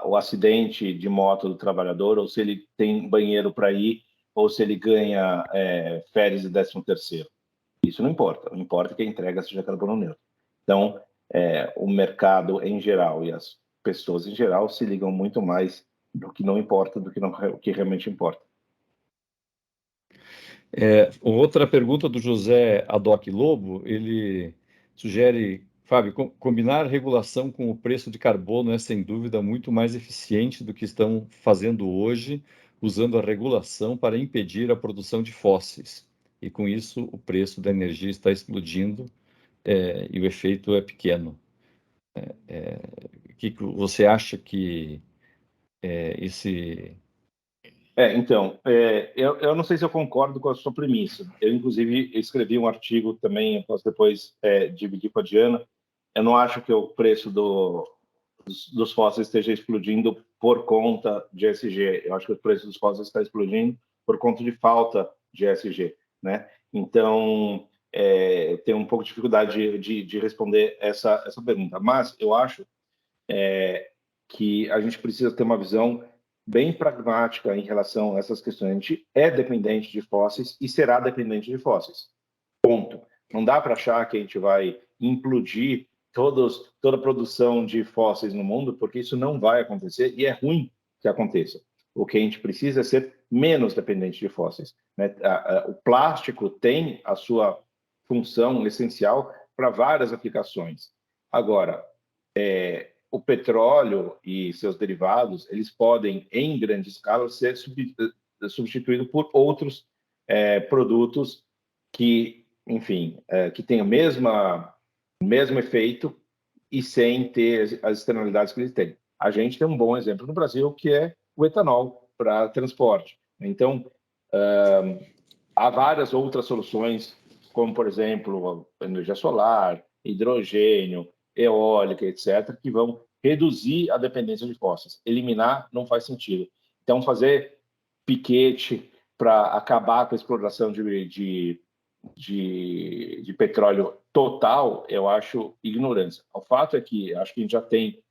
o acidente de moto do trabalhador, ou se ele tem banheiro para ir, ou se ele ganha férias e 13º? Isso não importa. O que importa é que a entrega seja carbono neutro. Então, o mercado em geral e as pessoas em geral se ligam muito mais do que não importa, do que o que realmente importa. Outra pergunta do José Adoc Lobo, ele sugere, Fábio, combinar regulação com o preço de carbono é, sem dúvida, muito mais eficiente do que estão fazendo hoje, usando a regulação para impedir a produção de fósseis. E, com isso, o preço da energia está explodindo, e o efeito é pequeno. O que você acha que esse... Então, eu não sei se eu concordo com a sua premissa. Eu, inclusive, escrevi um artigo também, eu posso depois dividir com a Diana. Eu não acho que o preço dos fósseis esteja explodindo por conta de ESG. Eu acho que o preço dos fósseis está explodindo por conta de falta de ESG, né? Então, eu tenho um pouco de dificuldade de responder essa pergunta. Mas eu acho que a gente precisa ter uma visão bem pragmática em relação a essas questões. A gente é dependente de fósseis e será dependente de fósseis. Ponto. Não dá para achar que a gente vai implodir toda a produção de fósseis no mundo, porque isso não vai acontecer e é ruim que aconteça. O que a gente precisa é ser menos dependente de fósseis, né? O plástico tem a sua função essencial para várias aplicações. Agora, o petróleo e seus derivados, eles podem, em grande escala, ser substituídos por outros produtos que, enfim, que têm o mesmo efeito e sem ter as externalidades que eles têm. A gente tem um bom exemplo no Brasil, que é o etanol para transporte. Então, há várias outras soluções, como, por exemplo, a energia solar, hidrogênio, eólica, etc., que vão reduzir a dependência de fósseis. Eliminar não faz sentido. Então, fazer piquete para acabar com a exploração de petróleo total, eu acho ignorância. O fato é que acho que a gente já tem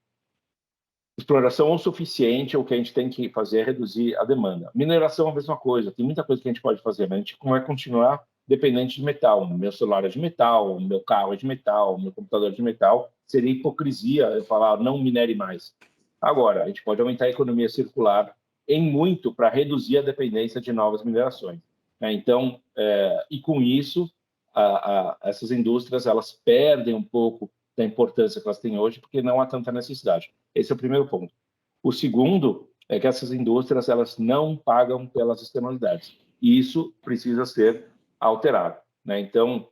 exploração o suficiente, o que a gente tem que fazer é reduzir a demanda. Mineração é a mesma coisa, tem muita coisa que a gente pode fazer, mas a gente vai continuar dependente de metal. O meu celular é de metal, o meu carro é de metal, o meu computador é de metal. Seria hipocrisia eu falar, não minere mais. Agora, a gente pode aumentar a economia circular em muito para reduzir a dependência de novas minerações. Então, e com isso, essas indústrias elas perdem um pouco da importância que elas têm hoje, porque não há tanta necessidade. Esse é o primeiro ponto. O segundo é que essas indústrias elas não pagam pelas externalidades. E isso precisa ser alterado, né? Então,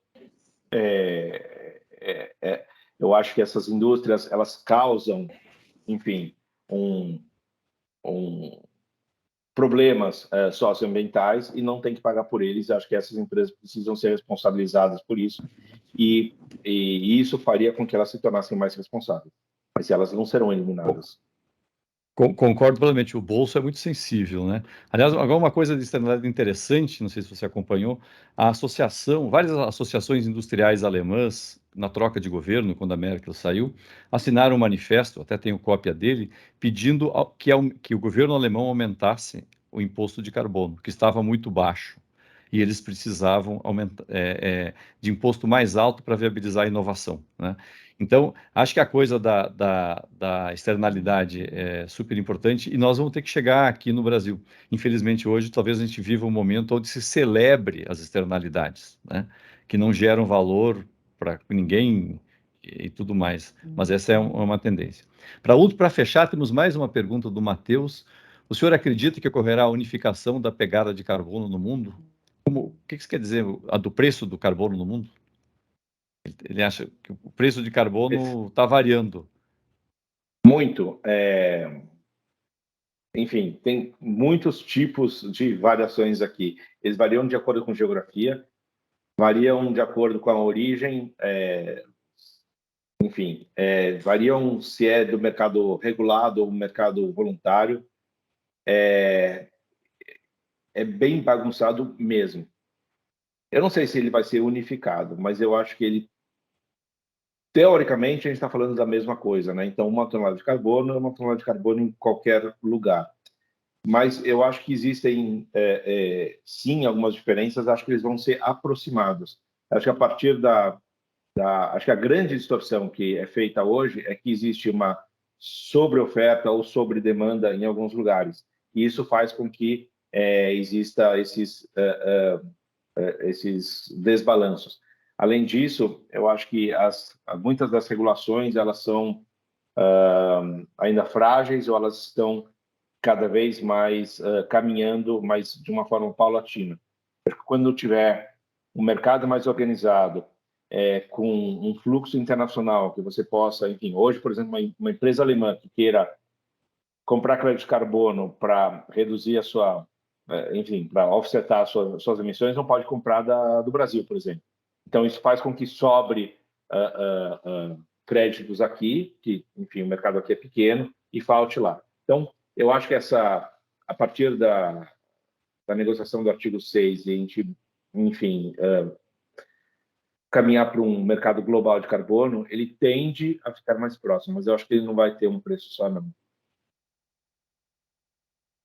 eu acho que essas indústrias elas causam, enfim, problemas socioambientais e não tem que pagar por eles. Acho que essas empresas precisam ser responsabilizadas por isso e isso faria com que elas se tornassem mais responsáveis. Mas elas não serão eliminadas. Concordo plenamente, o bolso é muito sensível, né? Aliás, agora uma coisa de externalidade interessante, não sei se você acompanhou, várias associações industriais alemãs, na troca de governo, quando a Merkel saiu, assinaram um manifesto, até tenho cópia dele, pedindo que o governo alemão aumentasse o imposto de carbono, que estava muito baixo. e eles precisavam de imposto mais alto para viabilizar a inovação, né? Então, acho que a coisa da externalidade é super importante e nós vamos ter que chegar aqui no Brasil. Infelizmente, hoje, talvez a gente viva um momento onde se celebre as externalidades, né? Que não geram valor para ninguém e tudo mais. Mas essa é uma tendência. Para fechar, temos mais uma pergunta do Matheus. O senhor acredita que ocorrerá a unificação da pegada de carbono no mundo? O que isso quer dizer, a do preço do carbono no mundo? Ele acha que o preço de carbono está variando. Muito. Enfim, tem muitos tipos de variações aqui. Eles variam de acordo com geografia, variam de acordo com a origem, enfim, variam se é do mercado regulado ou mercado voluntário. É bem bagunçado mesmo. Eu não sei se ele vai ser unificado, mas eu acho que ele, teoricamente, a gente está falando da mesma coisa, né? Então, uma tonelada de carbono é uma tonelada de carbono em qualquer lugar. Mas eu acho que existem, sim, algumas diferenças. Acho que eles vão ser aproximados. Acho que a partir acho que a grande distorção que é feita hoje é que existe uma sobre-oferta ou sobre-demanda em alguns lugares. E isso faz com que exista esses desbalanços. Além disso, eu acho que muitas das regulações elas são ainda frágeis ou elas estão cada vez mais caminhando, mas de uma forma paulatina. Quando tiver um mercado mais organizado, com um fluxo internacional que você possa, enfim, hoje, por exemplo, uma empresa alemã que queira comprar crédito de carbono para reduzir a sua, enfim, para offsetar suas emissões, não pode comprar do Brasil, por exemplo. Então, isso faz com que sobre créditos aqui, que, enfim, o mercado aqui é pequeno, e falte lá. Então, eu acho que a partir da negociação do artigo 6, e a gente, enfim, caminhar para um mercado global de carbono, ele tende a ficar mais próximo, mas eu acho que ele não vai ter um preço só, não.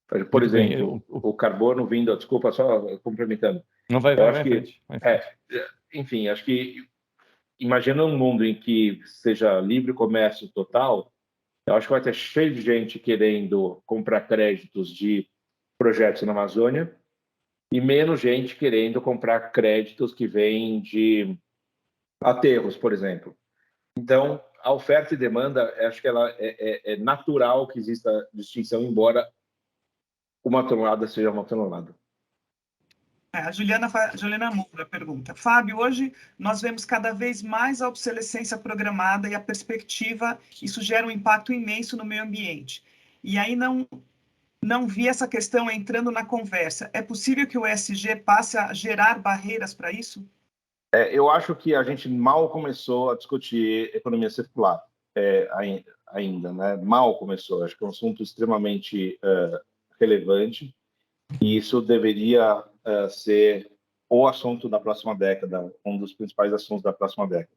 Por Muito bem. exemplo, o carbono vindo... Desculpa, só complementando. Não vai Eu acho que, frente. enfim, acho que imagina um mundo em que seja livre comércio total, eu acho que vai ter cheio de gente querendo comprar créditos de projetos na Amazônia e menos gente querendo comprar créditos que vêm de aterros, por exemplo. Então, a oferta e demanda, acho que ela é natural que exista distinção, embora uma tonelada seja uma tonelada. A Juliana Moura pergunta: Fábio, hoje nós vemos cada vez mais a obsolescência programada e a perspectiva, isso gera um impacto imenso no meio ambiente. E aí não vi essa questão entrando na conversa. É possível que o ESG passe a gerar barreiras para isso? Eu acho que a gente mal começou a discutir economia circular ainda, né? Mal começou. Acho que é um assunto extremamente relevante e isso deveria ser o assunto da próxima década, um dos principais assuntos da próxima década.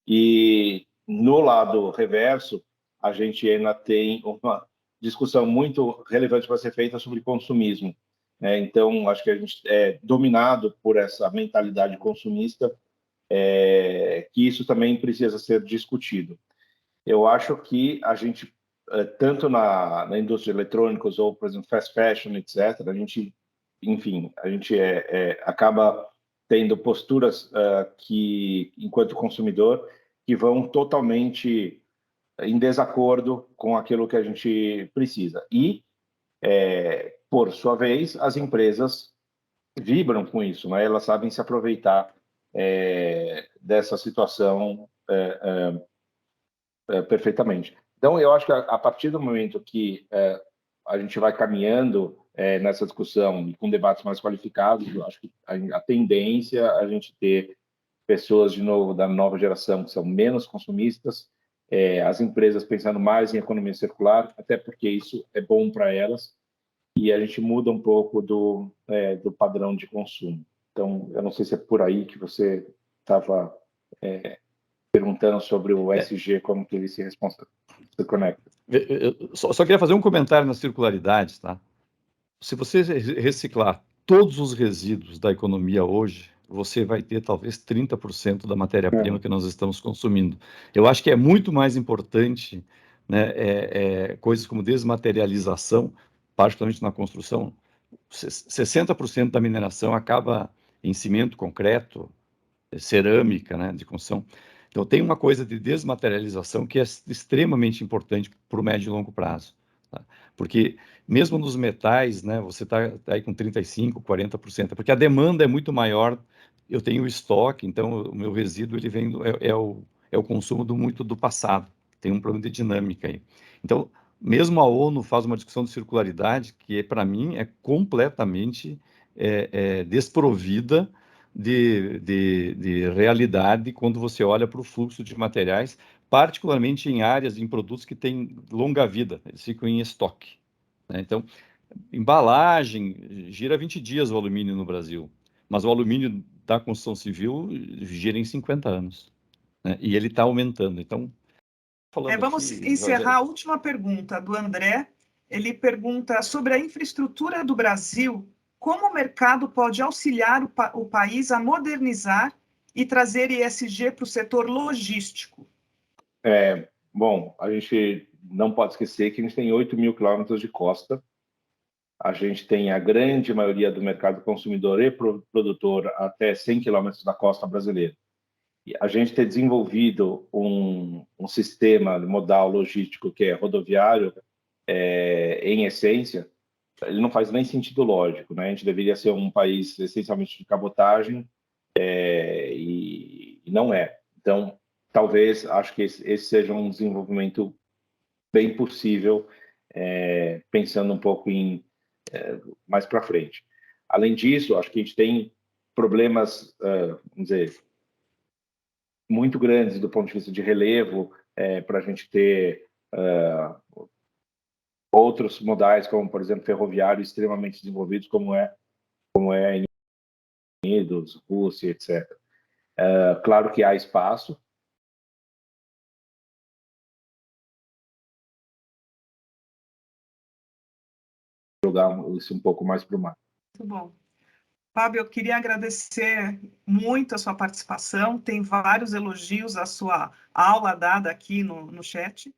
E no lado reverso, a gente ainda tem uma discussão muito relevante para ser feita sobre consumismo. Então, acho que a gente é dominado por essa mentalidade consumista, que isso também precisa ser discutido. Eu acho que a gente, tanto na indústria de eletrônicos ou, por exemplo, fast fashion, etc., a gente, enfim, a gente acaba tendo posturas que, enquanto consumidor, que vão totalmente em desacordo com aquilo que a gente precisa. E, por sua vez, as empresas vibram com isso, né? Elas sabem se aproveitar dessa situação perfeitamente. Então, eu acho que a partir do momento que a gente vai caminhando nessa discussão e com debates mais qualificados, eu acho que a tendência é a gente ter pessoas, de novo, da nova geração que são menos consumistas, as empresas pensando mais em economia circular, até porque isso é bom para elas, e a gente muda um pouco do padrão de consumo. Então, eu não sei se é por aí que você estava perguntando sobre o ESG, como que ele se conecta. Eu só queria fazer um comentário nas circularidades, tá? Se você reciclar todos os resíduos da economia hoje, você vai ter talvez 30% da matéria-prima que nós estamos consumindo. Eu acho que é muito mais importante, né, coisas como desmaterialização, particularmente na construção. 60% da mineração acaba em cimento, concreto, cerâmica, né, de construção. Então, tem uma coisa de desmaterialização que é extremamente importante para o médio e longo prazo. Tá? Porque, mesmo nos metais, né, você está aí com 35%, 40%, porque a demanda é muito maior. Eu tenho estoque, então o meu resíduo ele vem é o consumo muito do passado. Tem um problema de dinâmica aí. Então, mesmo a ONU faz uma discussão de circularidade que, para mim, é completamente desprovida de realidade quando você olha para o fluxo de materiais, particularmente em áreas, em produtos que têm longa vida, eles ficam em estoque. Né? Então, embalagem, gira 20 dias o alumínio no Brasil, mas o alumínio da construção civil gira em 50 anos. Né? E ele está aumentando. Então, vamos encerrar a última pergunta do André. Ele pergunta sobre a infraestrutura do Brasil. Como o mercado pode auxiliar o país a modernizar e trazer ESG para o setor logístico? Bom, a gente não pode esquecer que a gente tem 8 mil quilômetros de costa. A gente tem a grande maioria do mercado consumidor e produtor até 100 quilômetros da costa brasileira. E a gente tem desenvolvido um sistema modal logístico que é rodoviário, em essência, ele não faz nem sentido lógico, né? A gente deveria ser um país essencialmente de cabotagem, e não é. Então, talvez, acho que esse seja um desenvolvimento bem possível, pensando um pouco em mais para frente. Além disso, acho que a gente tem problemas, vamos dizer, muito grandes do ponto de vista de relevo, para a gente ter outros modais, como, por exemplo, ferroviário, extremamente desenvolvidos, como é em Estados Unidos, Rússia, etc. Claro que há espaço. Jogar isso um pouco mais para o mar. Muito bom. Fábio, eu queria agradecer muito a sua participação. Tem vários elogios à sua aula dada aqui no chat.